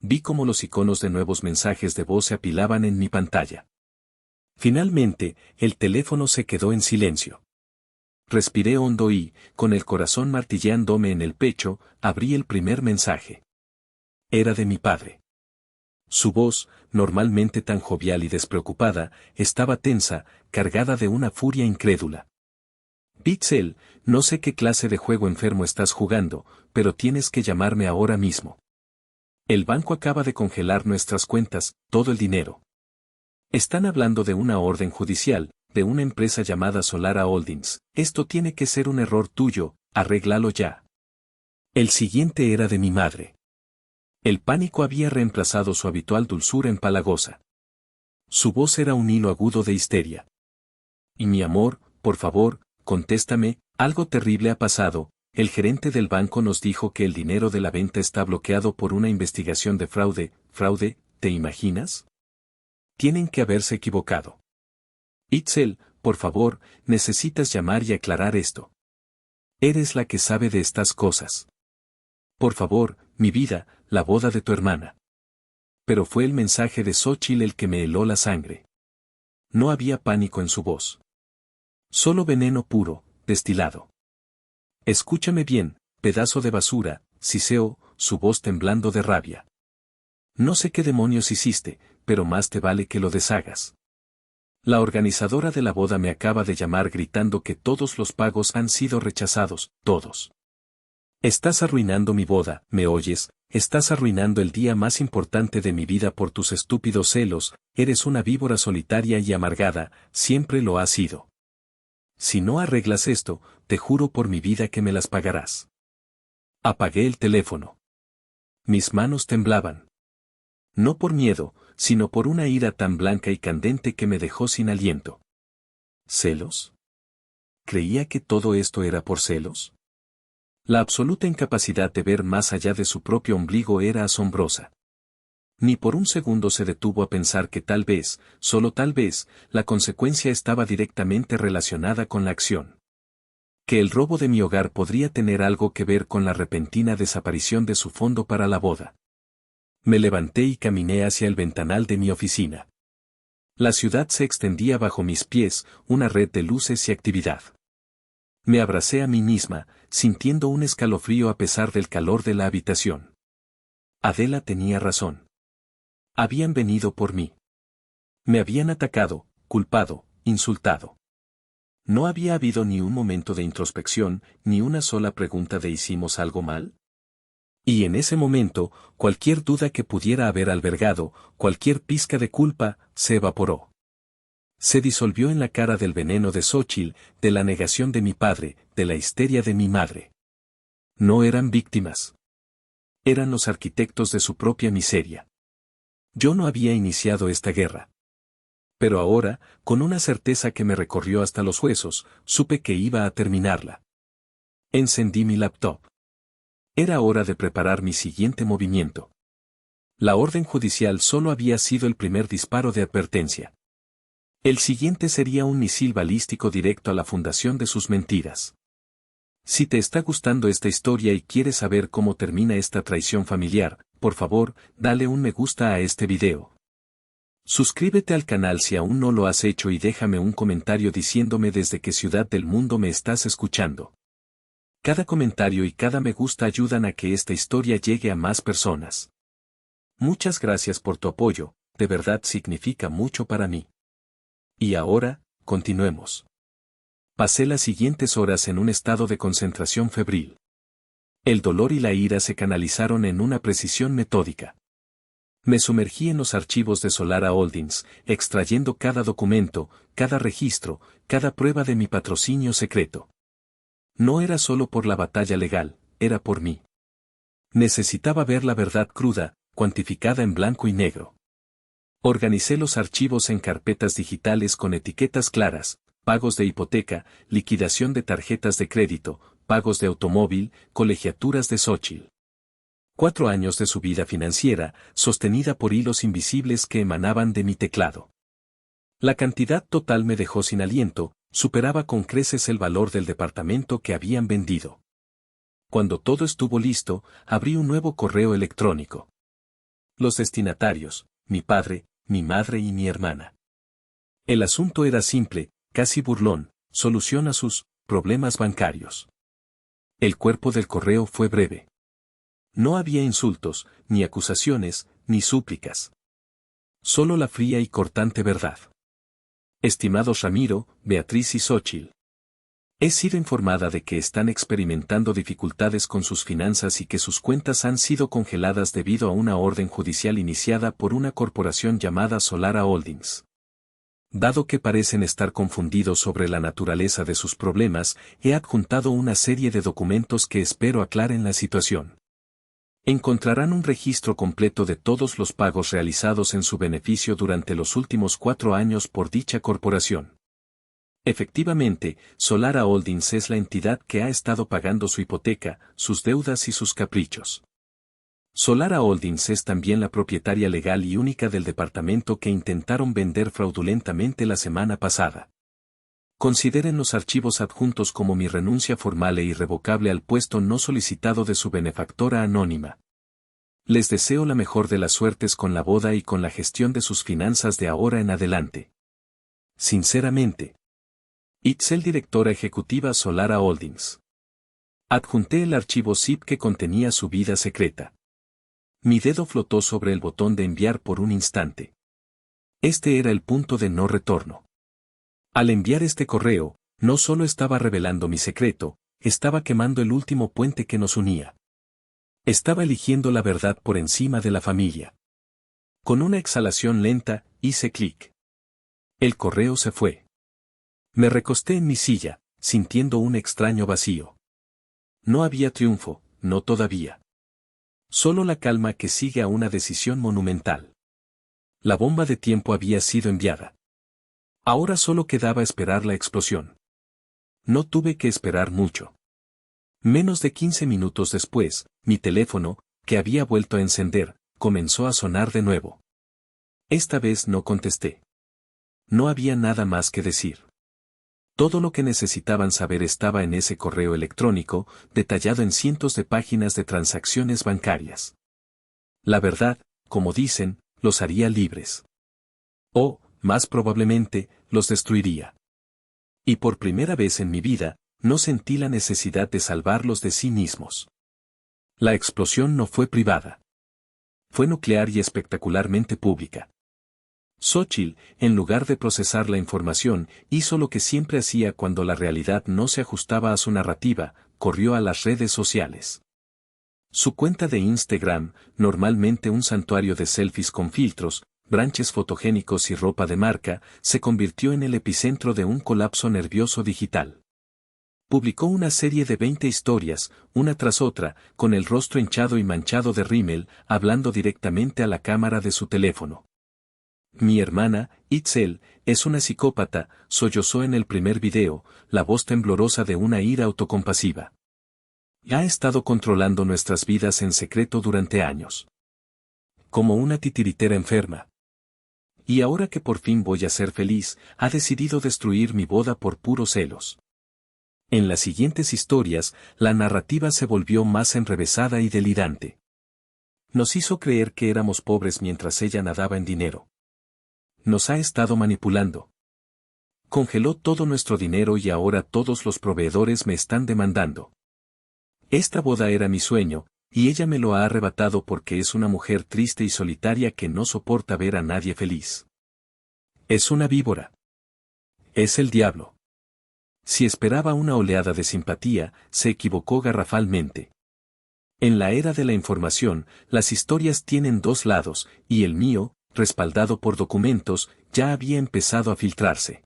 Vi cómo los iconos de nuevos mensajes de voz se apilaban en mi pantalla. Finalmente, el teléfono se quedó en silencio. Respiré hondo y, con el corazón martilleándome en el pecho, abrí el primer mensaje. Era de mi padre. Su voz, normalmente tan jovial y despreocupada, estaba tensa, cargada de una furia incrédula. Itzel, no sé qué clase de juego enfermo estás jugando, pero tienes que llamarme ahora mismo. El banco acaba de congelar nuestras cuentas, todo el dinero. Están hablando de una orden judicial, de una empresa llamada Solara Holdings. Esto tiene que ser un error tuyo, arréglalo ya. El siguiente era de mi madre. El pánico había reemplazado su habitual dulzura empalagosa. Su voz era un hilo agudo de histeria. Y mi amor, por favor, contéstame, algo terrible ha pasado. El gerente del banco nos dijo que el dinero de la venta está bloqueado por una investigación de fraude. ¿Fraude? ¿Te imaginas? Tienen que haberse equivocado. Itzel, por favor, necesitas llamar y aclarar esto. Eres la que sabe de estas cosas. Por favor, mi vida, la boda de tu hermana. Pero fue el mensaje de Xóchitl el que me heló la sangre. No había pánico en su voz. Solo veneno puro, destilado. Escúchame bien, pedazo de basura, siseo, su voz temblando de rabia. No sé qué demonios hiciste, pero más te vale que lo deshagas. La organizadora de la boda me acaba de llamar gritando que todos los pagos han sido rechazados, todos. Estás arruinando mi boda, ¿me oyes? Estás arruinando el día más importante de mi vida por tus estúpidos celos, eres una víbora solitaria y amargada, siempre lo has sido. Si no arreglas esto, te juro por mi vida que me las pagarás. Apagué el teléfono. Mis manos temblaban. No por miedo, sino por una ira tan blanca y candente que me dejó sin aliento. ¿Celos? ¿Creía que todo esto era por celos? La absoluta incapacidad de ver más allá de su propio ombligo era asombrosa. Ni por un segundo se detuvo a pensar que tal vez, solo tal vez, la consecuencia estaba directamente relacionada con la acción. Que el robo de mi hogar podría tener algo que ver con la repentina desaparición de su fondo para la boda. Me levanté y caminé hacia el ventanal de mi oficina. La ciudad se extendía bajo mis pies, una red de luces y actividad. Me abracé a mí misma, sintiendo un escalofrío a pesar del calor de la habitación. Adela tenía razón. Habían venido por mí. Me habían atacado, culpado, insultado. ¿No había habido ni un momento de introspección, ni una sola pregunta de ¿hicimos algo mal? Y en ese momento, cualquier duda que pudiera haber albergado, cualquier pizca de culpa, se evaporó. Se disolvió en la cara del veneno de Xóchitl, de la negación de mi padre, de la histeria de mi madre. No eran víctimas. Eran los arquitectos de su propia miseria. Yo no había iniciado esta guerra. Pero ahora, con una certeza que me recorrió hasta los huesos, supe que iba a terminarla. Encendí mi laptop. Era hora de preparar mi siguiente movimiento. La orden judicial solo había sido el primer disparo de advertencia. El siguiente sería un misil balístico directo a la fundación de sus mentiras. Si te está gustando esta historia y quieres saber cómo termina esta traición familiar, por favor, dale un me gusta a este video. Suscríbete al canal si aún no lo has hecho y déjame un comentario diciéndome desde qué ciudad del mundo me estás escuchando. Cada comentario y cada me gusta ayudan a que esta historia llegue a más personas. Muchas gracias por tu apoyo, de verdad significa mucho para mí. Y ahora, continuemos. Pasé las siguientes horas en un estado de concentración febril. El dolor y la ira se canalizaron en una precisión metódica. Me sumergí en los archivos de Solara Holdings, extrayendo cada documento, cada registro, cada prueba de mi patrocinio secreto. No era solo por la batalla legal, era por mí. Necesitaba ver la verdad cruda, cuantificada en blanco y negro. Organicé los archivos en carpetas digitales con etiquetas claras, pagos de hipoteca, liquidación de tarjetas de crédito, pagos de automóvil, colegiaturas de Xóchitl. 4 años de su vida financiera, sostenida por hilos invisibles que emanaban de mi teclado. La cantidad total me dejó sin aliento, superaba con creces el valor del departamento que habían vendido. Cuando todo estuvo listo, abrí un nuevo correo electrónico. Los destinatarios, mi padre, mi madre y mi hermana. El asunto era simple, casi burlón, solución a sus problemas bancarios. El cuerpo del correo fue breve. No había insultos, ni acusaciones, ni súplicas. Solo la fría y cortante verdad. Estimados Ramiro, Beatriz y Xóchitl. He sido informada de que están experimentando dificultades con sus finanzas y que sus cuentas han sido congeladas debido a una orden judicial iniciada por una corporación llamada Solara Holdings. Dado que parecen estar confundidos sobre la naturaleza de sus problemas, he adjuntado una serie de documentos que espero aclaren la situación. Encontrarán un registro completo de todos los pagos realizados en su beneficio durante los últimos 4 años por dicha corporación. Efectivamente, Solara Holdings es la entidad que ha estado pagando su hipoteca, sus deudas y sus caprichos. Solara Holdings es también la propietaria legal y única del departamento que intentaron vender fraudulentamente la semana pasada. Consideren los archivos adjuntos como mi renuncia formal e irrevocable al puesto no solicitado de su benefactora anónima. Les deseo la mejor de las suertes con la boda y con la gestión de sus finanzas de ahora en adelante. Sinceramente. Itzel, directora ejecutiva Solara Holdings. Adjunté el archivo zip que contenía su vida secreta. Mi dedo flotó sobre el botón de enviar por un instante. Este era el punto de no retorno. Al enviar este correo, no solo estaba revelando mi secreto, estaba quemando el último puente que nos unía. Estaba eligiendo la verdad por encima de la familia. Con una exhalación lenta, hice clic. El correo se fue. Me recosté en mi silla, sintiendo un extraño vacío. No había triunfo, no todavía. Solo la calma que sigue a una decisión monumental. La bomba de tiempo había sido enviada. Ahora solo quedaba esperar la explosión. No tuve que esperar mucho. Menos de 15 minutos después, mi teléfono, que había vuelto a encender, comenzó a sonar de nuevo. Esta vez no contesté. No había nada más que decir. Todo lo que necesitaban saber estaba en ese correo electrónico, detallado en cientos de páginas de transacciones bancarias. La verdad, como dicen, los haría libres. O, más probablemente, los destruiría. Y por primera vez en mi vida, no sentí la necesidad de salvarlos de sí mismos. La explosión no fue privada. Fue nuclear y espectacularmente pública. Xóchitl, en lugar de procesar la información, hizo lo que siempre hacía cuando la realidad no se ajustaba a su narrativa, corrió a las redes sociales. Su cuenta de Instagram, normalmente un santuario de selfies con filtros, branches fotogénicos y ropa de marca, se convirtió en el epicentro de un colapso nervioso digital. Publicó una serie de 20 historias, una tras otra, con el rostro hinchado y manchado de rímel, hablando directamente a la cámara de su teléfono. Mi hermana, Itzel, es una psicópata, sollozó en el primer video, la voz temblorosa de una ira autocompasiva. Ha estado controlando nuestras vidas en secreto durante años. Como una titiritera enferma. Y ahora que por fin voy a ser feliz, ha decidido destruir mi boda por puros celos. En las siguientes historias, la narrativa se volvió más enrevesada y delirante. Nos hizo creer que éramos pobres mientras ella nadaba en dinero. Nos ha estado manipulando. Congeló todo nuestro dinero y ahora todos los proveedores me están demandando. Esta boda era mi sueño, y ella me lo ha arrebatado porque es una mujer triste y solitaria que no soporta ver a nadie feliz. Es una víbora. Es el diablo. Si esperaba una oleada de simpatía, se equivocó garrafalmente. En la era de la información, las historias tienen dos lados, y el mío, respaldado por documentos, ya había empezado a filtrarse.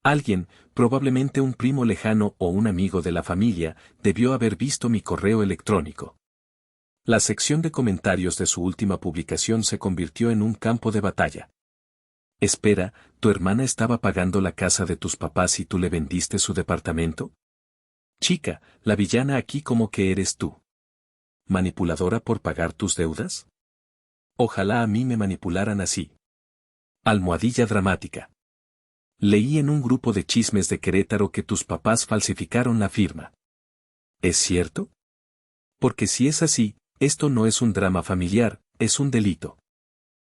Alguien, probablemente un primo lejano o un amigo de la familia, debió haber visto mi correo electrónico. La sección de comentarios de su última publicación se convirtió en un campo de batalla. Espera, ¿tu hermana estaba pagando la casa de tus papás y tú le vendiste su departamento? Chica, la villana aquí como que eres tú. ¿Manipuladora por pagar tus deudas? Ojalá a mí me manipularan así. Almohadilla dramática. Leí en un grupo de chismes de Querétaro que tus papás falsificaron la firma. ¿Es cierto? Porque si es así, esto no es un drama familiar, es un delito.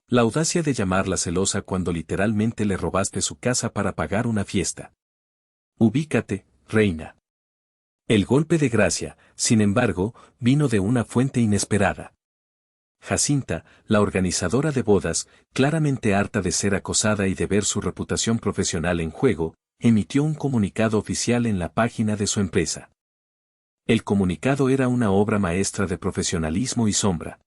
La audacia de llamarla celosa cuando literalmente le robaste su casa para pagar una fiesta. Ubícate, reina. El golpe de gracia, sin embargo, vino de una fuente inesperada. Jacinta, la organizadora de bodas, claramente harta de ser acosada y de ver su reputación profesional en juego, emitió un comunicado oficial en la página de su empresa. El comunicado era una obra maestra de profesionalismo y sombra.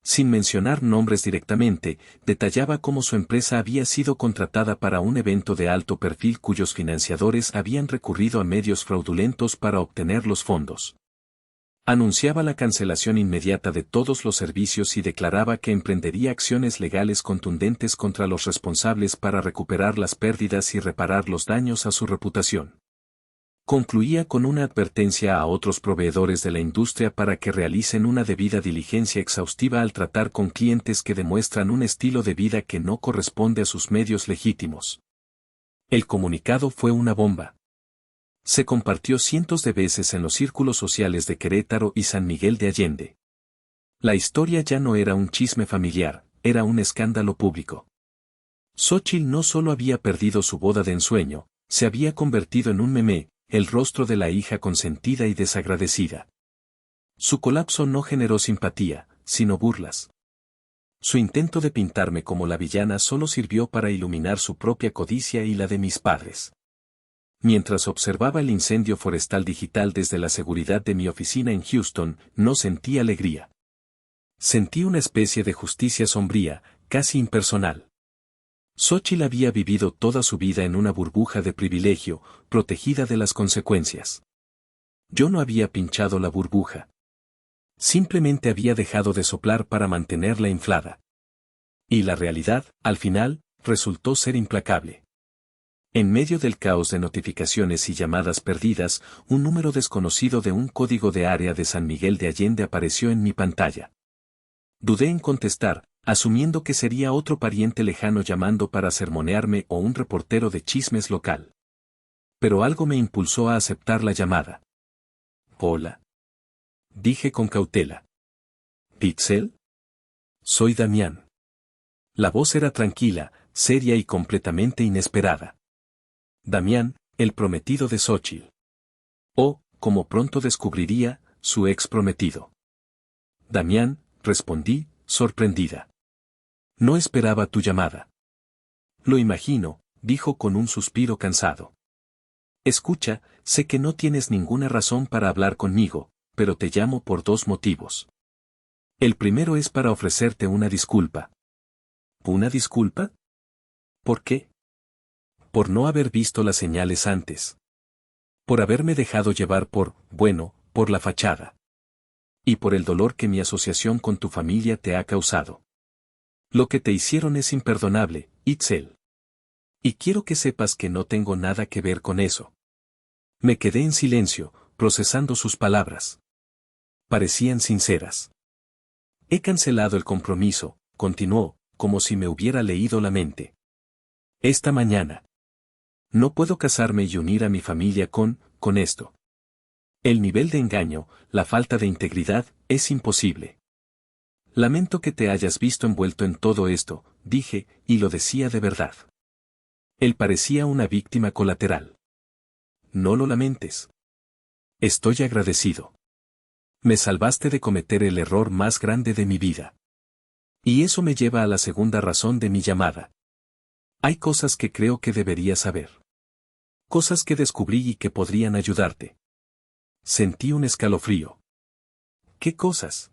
Sin mencionar nombres directamente, detallaba cómo su empresa había sido contratada para un evento de alto perfil cuyos financiadores habían recurrido a medios fraudulentos para obtener los fondos. Anunciaba la cancelación inmediata de todos los servicios y declaraba que emprendería acciones legales contundentes contra los responsables para recuperar las pérdidas y reparar los daños a su reputación. Concluía con una advertencia a otros proveedores de la industria para que realicen una debida diligencia exhaustiva al tratar con clientes que demuestran un estilo de vida que no corresponde a sus medios legítimos. El comunicado fue una bomba. Se compartió cientos de veces en los círculos sociales de Querétaro y San Miguel de Allende. La historia ya no era un chisme familiar, era un escándalo público. Xóchitl no solo había perdido su boda de ensueño, se había convertido en un meme, el rostro de la hija consentida y desagradecida. Su colapso no generó simpatía, sino burlas. Su intento de pintarme como la villana solo sirvió para iluminar su propia codicia y la de mis padres. Mientras observaba el incendio forestal digital desde la seguridad de mi oficina en Houston, no sentí alegría. Sentí una especie de justicia sombría, casi impersonal. Xóchitl había vivido toda su vida en una burbuja de privilegio, protegida de las consecuencias. Yo no había pinchado la burbuja. Simplemente había dejado de soplar para mantenerla inflada. Y la realidad, al final, resultó ser implacable. En medio del caos de notificaciones y llamadas perdidas, un número desconocido de un código de área de San Miguel de Allende apareció en mi pantalla. Dudé en contestar, asumiendo que sería otro pariente lejano llamando para sermonearme o un reportero de chismes local. Pero algo me impulsó a aceptar la llamada. Hola. Dije con cautela. ¿Itzel? Soy Damián. La voz era tranquila, seria y completamente inesperada. Damián, el prometido de Xóchitl. O, como pronto descubriría, su ex prometido. Damián, respondí, sorprendida. No esperaba tu llamada. Lo imagino, dijo con un suspiro cansado. Escucha, sé que no tienes ninguna razón para hablar conmigo, pero te llamo por dos motivos. El primero es para ofrecerte una disculpa. ¿Una disculpa? ¿Por qué? Por no haber visto las señales antes. Por haberme dejado llevar por la fachada. Y por el dolor que mi asociación con tu familia te ha causado. Lo que te hicieron es imperdonable, Itzel. Y quiero que sepas que no tengo nada que ver con eso. Me quedé en silencio, procesando sus palabras. Parecían sinceras. He cancelado el compromiso, continuó, como si me hubiera leído la mente. Esta mañana. No puedo casarme y unir a mi familia con esto. El nivel de engaño, la falta de integridad, es imposible. Lamento que te hayas visto envuelto en todo esto, dije, y lo decía de verdad. Él parecía una víctima colateral. No lo lamentes. Estoy agradecido. Me salvaste de cometer el error más grande de mi vida. Y eso me lleva a la segunda razón de mi llamada. Hay cosas que creo que deberías saber. Cosas que descubrí y que podrían ayudarte. Sentí un escalofrío. ¿Qué cosas?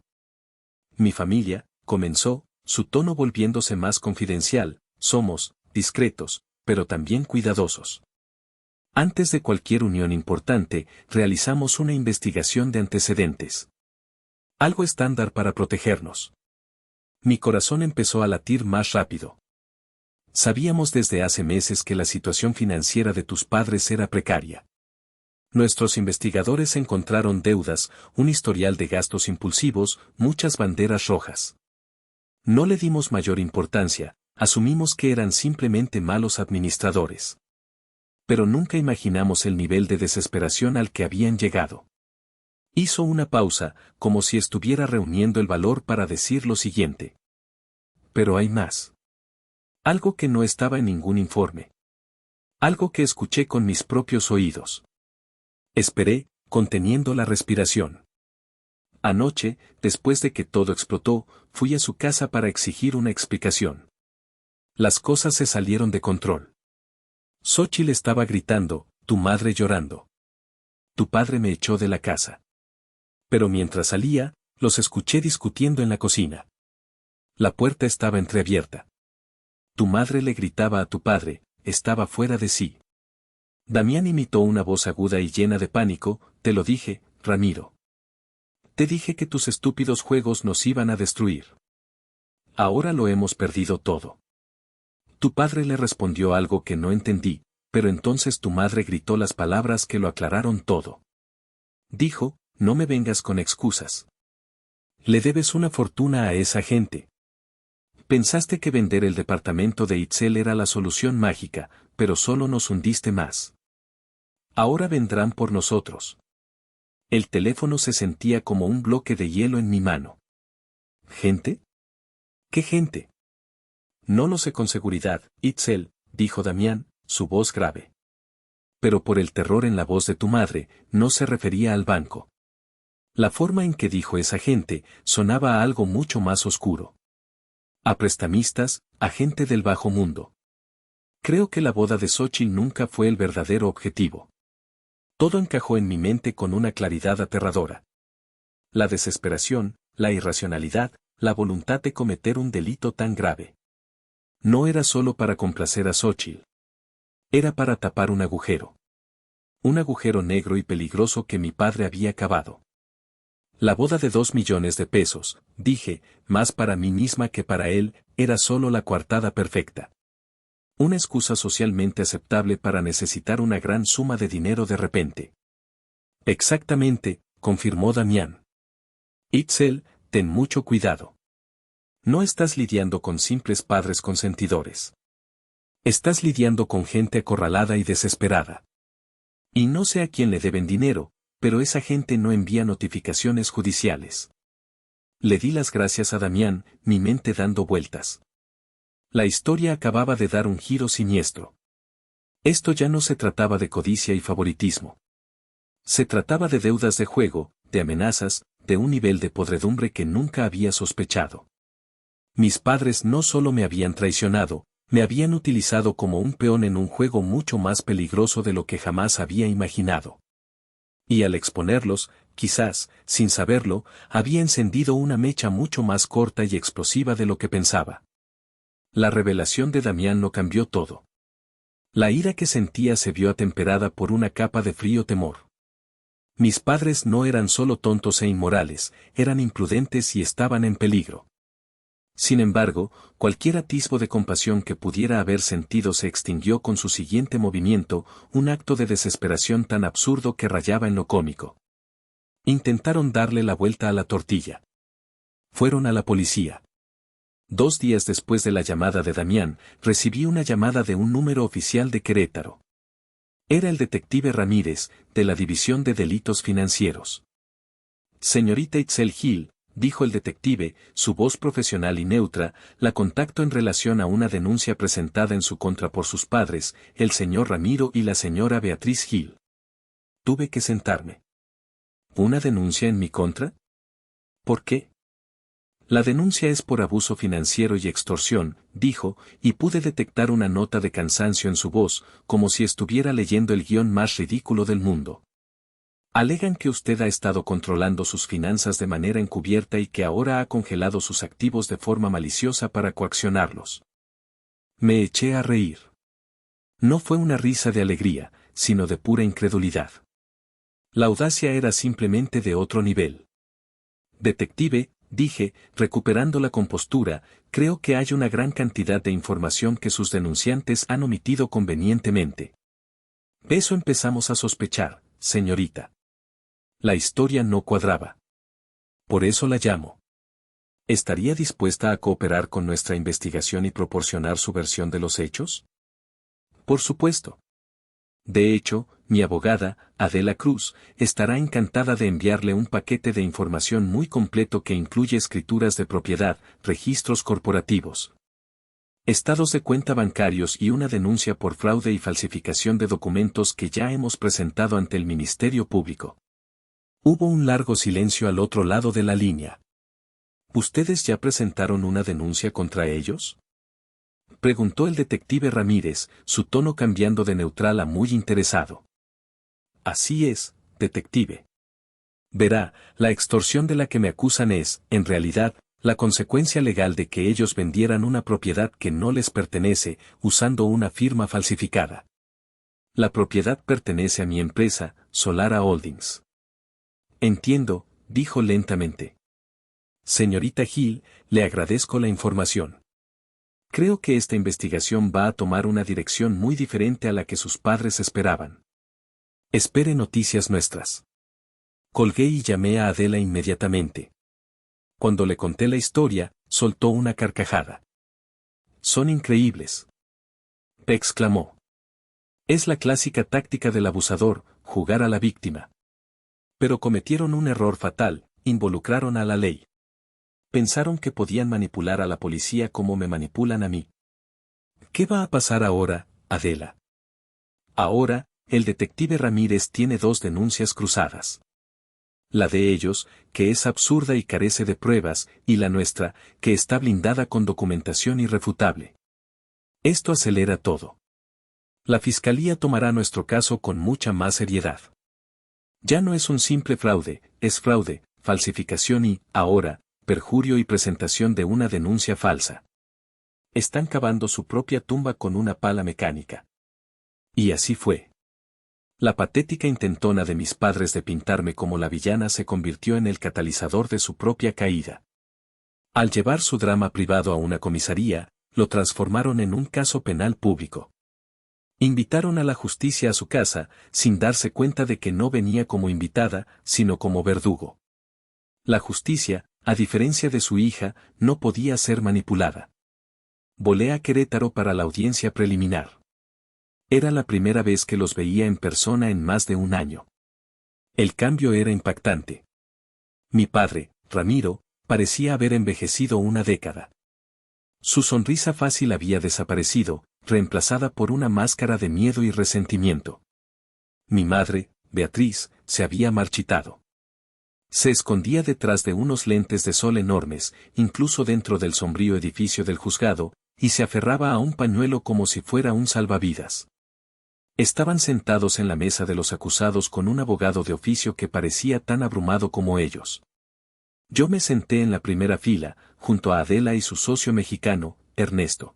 Mi familia, comenzó, su tono volviéndose más confidencial, somos, discretos, pero también cuidadosos. Antes de cualquier unión importante, realizamos una investigación de antecedentes. Algo estándar para protegernos. Mi corazón empezó a latir más rápido. Sabíamos desde hace meses que la situación financiera de tus padres era precaria. Nuestros investigadores encontraron deudas, un historial de gastos impulsivos, muchas banderas rojas. No le dimos mayor importancia, asumimos que eran simplemente malos administradores. Pero nunca imaginamos el nivel de desesperación al que habían llegado. Hizo una pausa, como si estuviera reuniendo el valor para decir lo siguiente. Pero hay más. Algo que no estaba en ningún informe. Algo que escuché con mis propios oídos. Esperé, conteniendo la respiración. Anoche, después de que todo explotó, fui a su casa para exigir una explicación. Las cosas se salieron de control. Xóchitl estaba gritando, tu madre llorando. Tu padre me echó de la casa. Pero mientras salía, los escuché discutiendo en la cocina. La puerta estaba entreabierta. Tu madre le gritaba a tu padre, estaba fuera de sí. Damián imitó una voz aguda y llena de pánico, te lo dije, Ramiro. Te dije que tus estúpidos juegos nos iban a destruir. Ahora lo hemos perdido todo. Tu padre le respondió algo que no entendí, pero entonces tu madre gritó las palabras que lo aclararon todo. Dijo, no me vengas con excusas. Le debes una fortuna a esa gente. Pensaste que vender el departamento de Itzel era la solución mágica, pero solo nos hundiste más. Ahora vendrán por nosotros. El teléfono se sentía como un bloque de hielo en mi mano. ¿Gente? ¿Qué gente? No lo sé con seguridad, Itzel, dijo Damián, su voz grave. Pero por el terror en la voz de tu madre, no se refería al banco. La forma en que dijo esa gente, sonaba a algo mucho más oscuro. A prestamistas, a gente del bajo mundo. Creo que la boda de Xochitl nunca fue el verdadero objetivo. Todo encajó en mi mente con una claridad aterradora. La desesperación, la irracionalidad, la voluntad de cometer un delito tan grave. No era solo para complacer a Xochitl. Era para tapar un agujero. Un agujero negro y peligroso que mi padre había cavado. La boda de 2 millones de pesos, dije, más para mí misma que para él, era solo la coartada perfecta. Una excusa socialmente aceptable para necesitar una gran suma de dinero de repente. Exactamente, confirmó Damián. Itzel, ten mucho cuidado. No estás lidiando con simples padres consentidores. Estás lidiando con gente acorralada y desesperada. Y no sé a quién le deben dinero, pero esa gente no envía notificaciones judiciales. Le di las gracias a Damián, mi mente dando vueltas. La historia acababa de dar un giro siniestro. Esto ya no se trataba de codicia y favoritismo. Se trataba de deudas de juego, de amenazas, de un nivel de podredumbre que nunca había sospechado. Mis padres no solo me habían traicionado, me habían utilizado como un peón en un juego mucho más peligroso de lo que jamás había imaginado. Y al exponerlos, quizás, sin saberlo, había encendido una mecha mucho más corta y explosiva de lo que pensaba. La revelación de Damián lo cambió todo. La ira que sentía se vio atemperada por una capa de frío temor. Mis padres no eran solo tontos e inmorales, eran imprudentes y estaban en peligro. Sin embargo, cualquier atisbo de compasión que pudiera haber sentido se extinguió con su siguiente movimiento, un acto de desesperación tan absurdo que rayaba en lo cómico. Intentaron darle la vuelta a la tortilla. Fueron a la policía. 2 días después de la llamada de Damián, recibí una llamada de un número oficial de Querétaro. Era el detective Ramírez, de la División de Delitos Financieros. Señorita Itzel Gil, dijo el detective, su voz profesional y neutra, la contacto en relación a una denuncia presentada en su contra por sus padres, el señor Ramiro y la señora Beatriz Gil. Tuve que sentarme. ¿Una denuncia en mi contra? ¿Por qué? La denuncia es por abuso financiero y extorsión, dijo, y pude detectar una nota de cansancio en su voz, como si estuviera leyendo el guión más ridículo del mundo. Alegan que usted ha estado controlando sus finanzas de manera encubierta y que ahora ha congelado sus activos de forma maliciosa para coaccionarlos. Me eché a reír. No fue una risa de alegría, sino de pura incredulidad. La audacia era simplemente de otro nivel. Detective, dije, recuperando la compostura, creo que hay una gran cantidad de información que sus denunciantes han omitido convenientemente. De eso empezamos a sospechar, señorita. La historia no cuadraba. Por eso la llamo. ¿Estaría dispuesta a cooperar con nuestra investigación y proporcionar su versión de los hechos? Por supuesto. De hecho, mi abogada, Adela Cruz, estará encantada de enviarle un paquete de información muy completo que incluye escrituras de propiedad, registros corporativos, estados de cuenta bancarios y una denuncia por fraude y falsificación de documentos que ya hemos presentado ante el Ministerio Público. Hubo un largo silencio al otro lado de la línea. ¿Ustedes ya presentaron una denuncia contra ellos?, preguntó el detective Ramírez, su tono cambiando de neutral a muy interesado. Así es, detective. Verá, la extorsión de la que me acusan es, en realidad, la consecuencia legal de que ellos vendieran una propiedad que no les pertenece, usando una firma falsificada. La propiedad pertenece a mi empresa, Solara Holdings. Entiendo, dijo lentamente. Señorita Gil, le agradezco la información. Creo que esta investigación va a tomar una dirección muy diferente a la que sus padres esperaban. Espere noticias nuestras. Colgué y llamé a Adela inmediatamente. Cuando le conté la historia, soltó una carcajada. Son increíbles, exclamó. Es la clásica táctica del abusador, jugar a la víctima. Pero cometieron un error fatal, involucraron a la ley. Pensaron que podían manipular a la policía como me manipulan a mí. ¿Qué va a pasar ahora, Adela? Ahora, el detective Ramírez tiene 2 denuncias cruzadas. La de ellos, que es absurda y carece de pruebas, y la nuestra, que está blindada con documentación irrefutable. Esto acelera todo. La fiscalía tomará nuestro caso con mucha más seriedad. Ya no es un simple fraude, es fraude, falsificación y, ahora, perjurio y presentación de una denuncia falsa. Están cavando su propia tumba con una pala mecánica. Y así fue. La patética intentona de mis padres de pintarme como la villana se convirtió en el catalizador de su propia caída. Al llevar su drama privado a una comisaría, lo transformaron en un caso penal público. Invitaron a la justicia a su casa, sin darse cuenta de que no venía como invitada, sino como verdugo. La justicia, a diferencia de su hija, no podía ser manipulada. Volé a Querétaro para la audiencia preliminar. Era la primera vez que los veía en persona en más de un año. El cambio era impactante. Mi padre, Ramiro, parecía haber envejecido una década. Su sonrisa fácil había desaparecido, reemplazada por una máscara de miedo y resentimiento. Mi madre, Beatriz, se había marchitado. Se escondía detrás de unos lentes de sol enormes, incluso dentro del sombrío edificio del juzgado, y se aferraba a un pañuelo como si fuera un salvavidas. Estaban sentados en la mesa de los acusados con un abogado de oficio que parecía tan abrumado como ellos. Yo me senté en la primera fila, junto a Adela y su socio mexicano, Ernesto.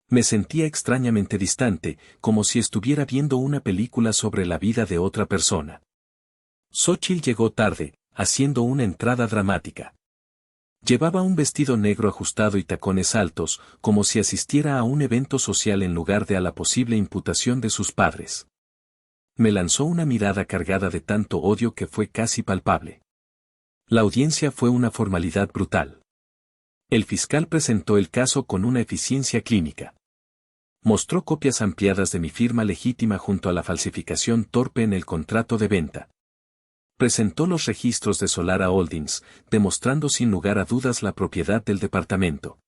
Me sentía extrañamente distante, como si estuviera viendo una película sobre la vida de otra persona. Xóchitl llegó tarde, haciendo una entrada dramática. Llevaba un vestido negro ajustado y tacones altos, como si asistiera a un evento social en lugar de a la posible imputación de sus padres. Me lanzó una mirada cargada de tanto odio que fue casi palpable. La audiencia fue una formalidad brutal. El fiscal presentó el caso con una eficiencia clínica. Mostró copias ampliadas de mi firma legítima junto a la falsificación torpe en el contrato de venta. Presentó los registros de Solara Holdings, demostrando sin lugar a dudas la propiedad del departamento.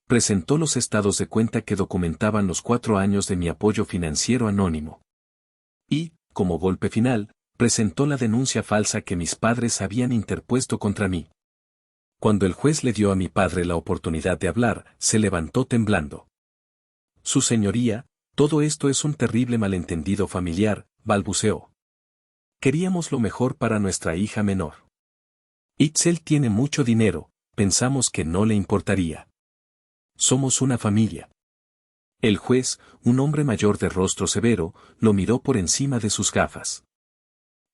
Presentó los estados de cuenta que documentaban los 4 años de mi apoyo financiero anónimo. Y, como golpe final, presentó la denuncia falsa que mis padres habían interpuesto contra mí. Cuando el juez le dio a mi padre la oportunidad de hablar, se levantó temblando. Su señoría, todo esto es un terrible malentendido familiar, balbuceó. Queríamos lo mejor para nuestra hija menor. Itzel tiene mucho dinero, pensamos que no le importaría. Somos una familia. El juez, un hombre mayor de rostro severo, lo miró por encima de sus gafas.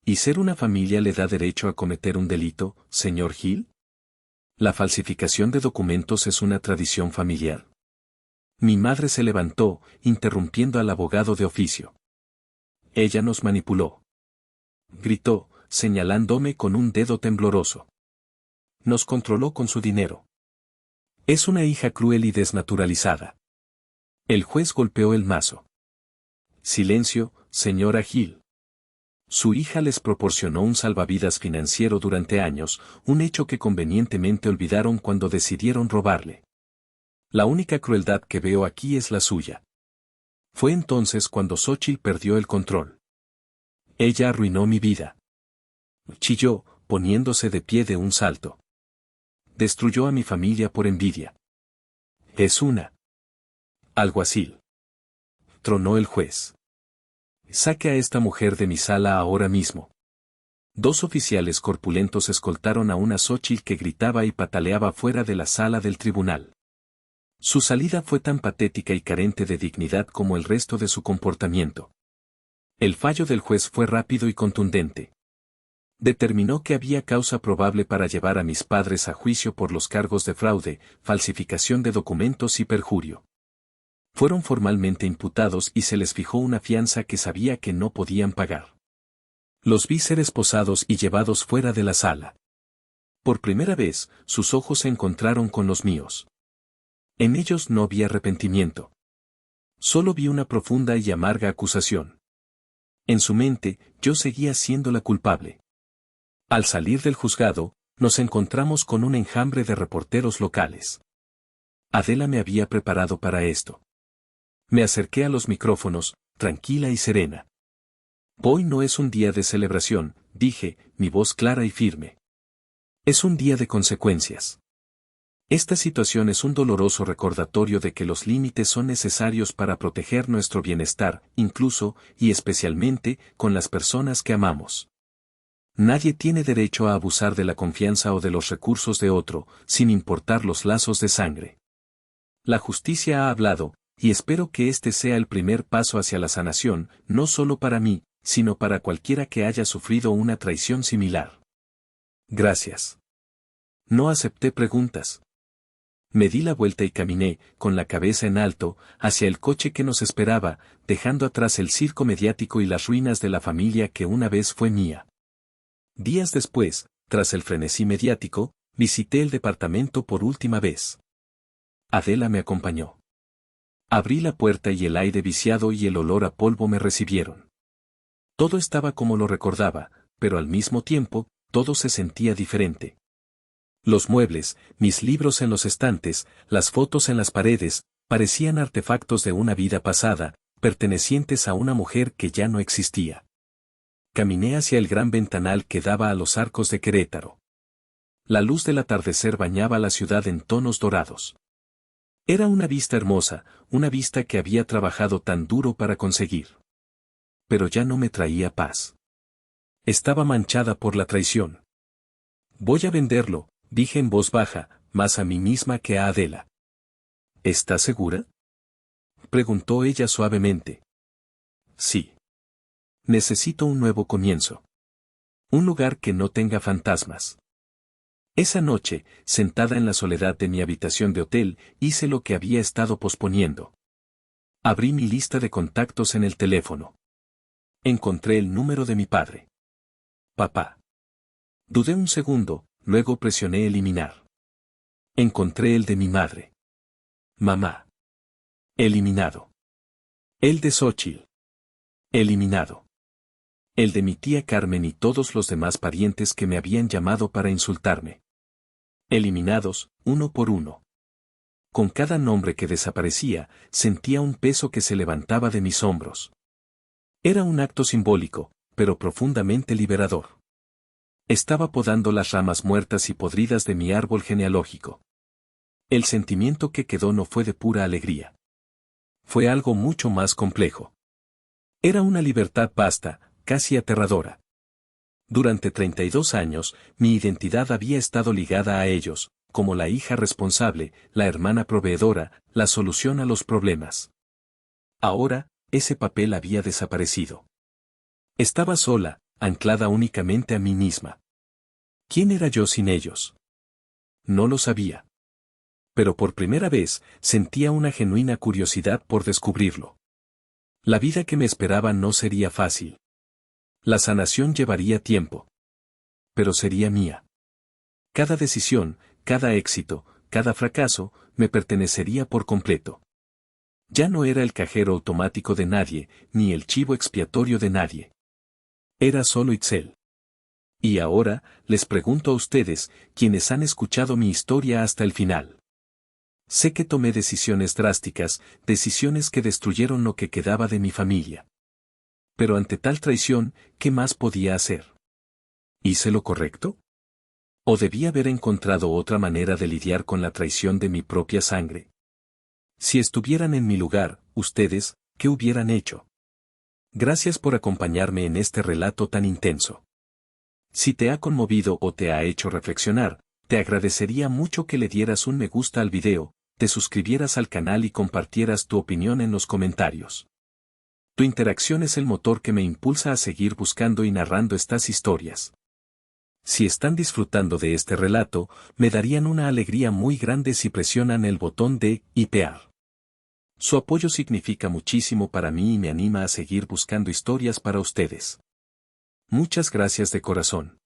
¿Y ser una familia le da derecho a cometer un delito, señor Hill? La falsificación de documentos es una tradición familiar. Mi madre se levantó, interrumpiendo al abogado de oficio. Ella nos manipuló. Gritó, señalándome con un dedo tembloroso. Nos controló con su dinero. Es una hija cruel y desnaturalizada. El juez golpeó el mazo. Silencio, señora Hill. Su hija les proporcionó un salvavidas financiero durante años, un hecho que convenientemente olvidaron cuando decidieron robarle. La única crueldad que veo aquí es la suya. Fue entonces cuando Xóchitl perdió el control. Ella arruinó mi vida. Chilló, poniéndose de pie de un salto. Destruyó a mi familia por envidia. Es una alguacil. Tronó el juez. Saque a esta mujer de mi sala ahora mismo. 2 oficiales corpulentos escoltaron a una Xóchitl que gritaba y pataleaba fuera de la sala del tribunal. Su salida fue tan patética y carente de dignidad como el resto de su comportamiento. El fallo del juez fue rápido y contundente. Determinó que había causa probable para llevar a mis padres a juicio por los cargos de fraude, falsificación de documentos y perjurio. Fueron formalmente imputados y se les fijó una fianza que sabía que no podían pagar. Los vi ser esposados y llevados fuera de la sala. Por primera vez, sus ojos se encontraron con los míos. En ellos no vi arrepentimiento. Solo vi una profunda y amarga acusación. En su mente, yo seguía siendo la culpable. Al salir del juzgado, nos encontramos con un enjambre de reporteros locales. Adela me había preparado para esto. Me acerqué a los micrófonos, tranquila y serena. Hoy no es un día de celebración, dije, mi voz clara y firme. Es un día de consecuencias. Esta situación es un doloroso recordatorio de que los límites son necesarios para proteger nuestro bienestar, incluso, y especialmente, con las personas que amamos. Nadie tiene derecho a abusar de la confianza o de los recursos de otro, sin importar los lazos de sangre. La justicia ha hablado, y espero que este sea el primer paso hacia la sanación, no solo para mí, sino para cualquiera que haya sufrido una traición similar. Gracias. No acepté preguntas. Me di la vuelta y caminé, con la cabeza en alto, hacia el coche que nos esperaba, dejando atrás el circo mediático y las ruinas de la familia que una vez fue mía. Días después, tras el frenesí mediático, visité el departamento por última vez. Adela me acompañó. Abrí la puerta y el aire viciado y el olor a polvo me recibieron. Todo estaba como lo recordaba, pero al mismo tiempo, todo se sentía diferente. Los muebles, mis libros en los estantes, las fotos en las paredes, parecían artefactos de una vida pasada, pertenecientes a una mujer que ya no existía. Caminé hacia el gran ventanal que daba a los arcos de Querétaro. La luz del atardecer bañaba la ciudad en tonos dorados. Era una vista hermosa, una vista que había trabajado tan duro para conseguir. Pero ya no me traía paz. Estaba manchada por la traición. Voy a venderlo, dije en voz baja, más a mí misma que a Adela. ¿Estás segura?, preguntó ella suavemente. Sí. Necesito un nuevo comienzo. Un lugar que no tenga fantasmas. Esa noche, sentada en la soledad de mi habitación de hotel, hice lo que había estado posponiendo. Abrí mi lista de contactos en el teléfono. Encontré el número de mi padre. Papá. Dudé un segundo, luego presioné eliminar. Encontré el de mi madre. Mamá. Eliminado. El de Xóchitl. Eliminado. El de mi tía Carmen y todos los demás parientes que me habían llamado para insultarme. Eliminados, uno por uno. Con cada nombre que desaparecía, sentía un peso que se levantaba de mis hombros. Era un acto simbólico, pero profundamente liberador. Estaba podando las ramas muertas y podridas de mi árbol genealógico. El sentimiento que quedó no fue de pura alegría. Fue algo mucho más complejo. Era una libertad vasta, casi aterradora. Durante 32 años, mi identidad había estado ligada a ellos, como la hija responsable, la hermana proveedora, la solución a los problemas. Ahora, ese papel había desaparecido. Estaba sola, anclada únicamente a mí misma. ¿Quién era yo sin ellos? No lo sabía. Pero por primera vez, sentía una genuina curiosidad por descubrirlo. La vida que me esperaba no sería fácil. La sanación llevaría tiempo. Pero sería mía. Cada decisión, cada éxito, cada fracaso, me pertenecería por completo. Ya no era el cajero automático de nadie, ni el chivo expiatorio de nadie. Era solo Itzel. Y ahora, les pregunto a ustedes, quienes han escuchado mi historia hasta el final. Sé que tomé decisiones drásticas, decisiones que destruyeron lo que quedaba de mi familia. Pero ante tal traición, ¿qué más podía hacer? ¿Hice lo correcto? ¿O debía haber encontrado otra manera de lidiar con la traición de mi propia sangre? Si estuvieran en mi lugar, ustedes, ¿qué hubieran hecho? Gracias por acompañarme en este relato tan intenso. Si te ha conmovido o te ha hecho reflexionar, te agradecería mucho que le dieras un me gusta al video, te suscribieras al canal y compartieras tu opinión en los comentarios. Tu interacción es el motor que me impulsa a seguir buscando y narrando estas historias. Si están disfrutando de este relato, me darían una alegría muy grande si presionan el botón de hipear. Su apoyo significa muchísimo para mí y me anima a seguir buscando historias para ustedes. Muchas gracias de corazón.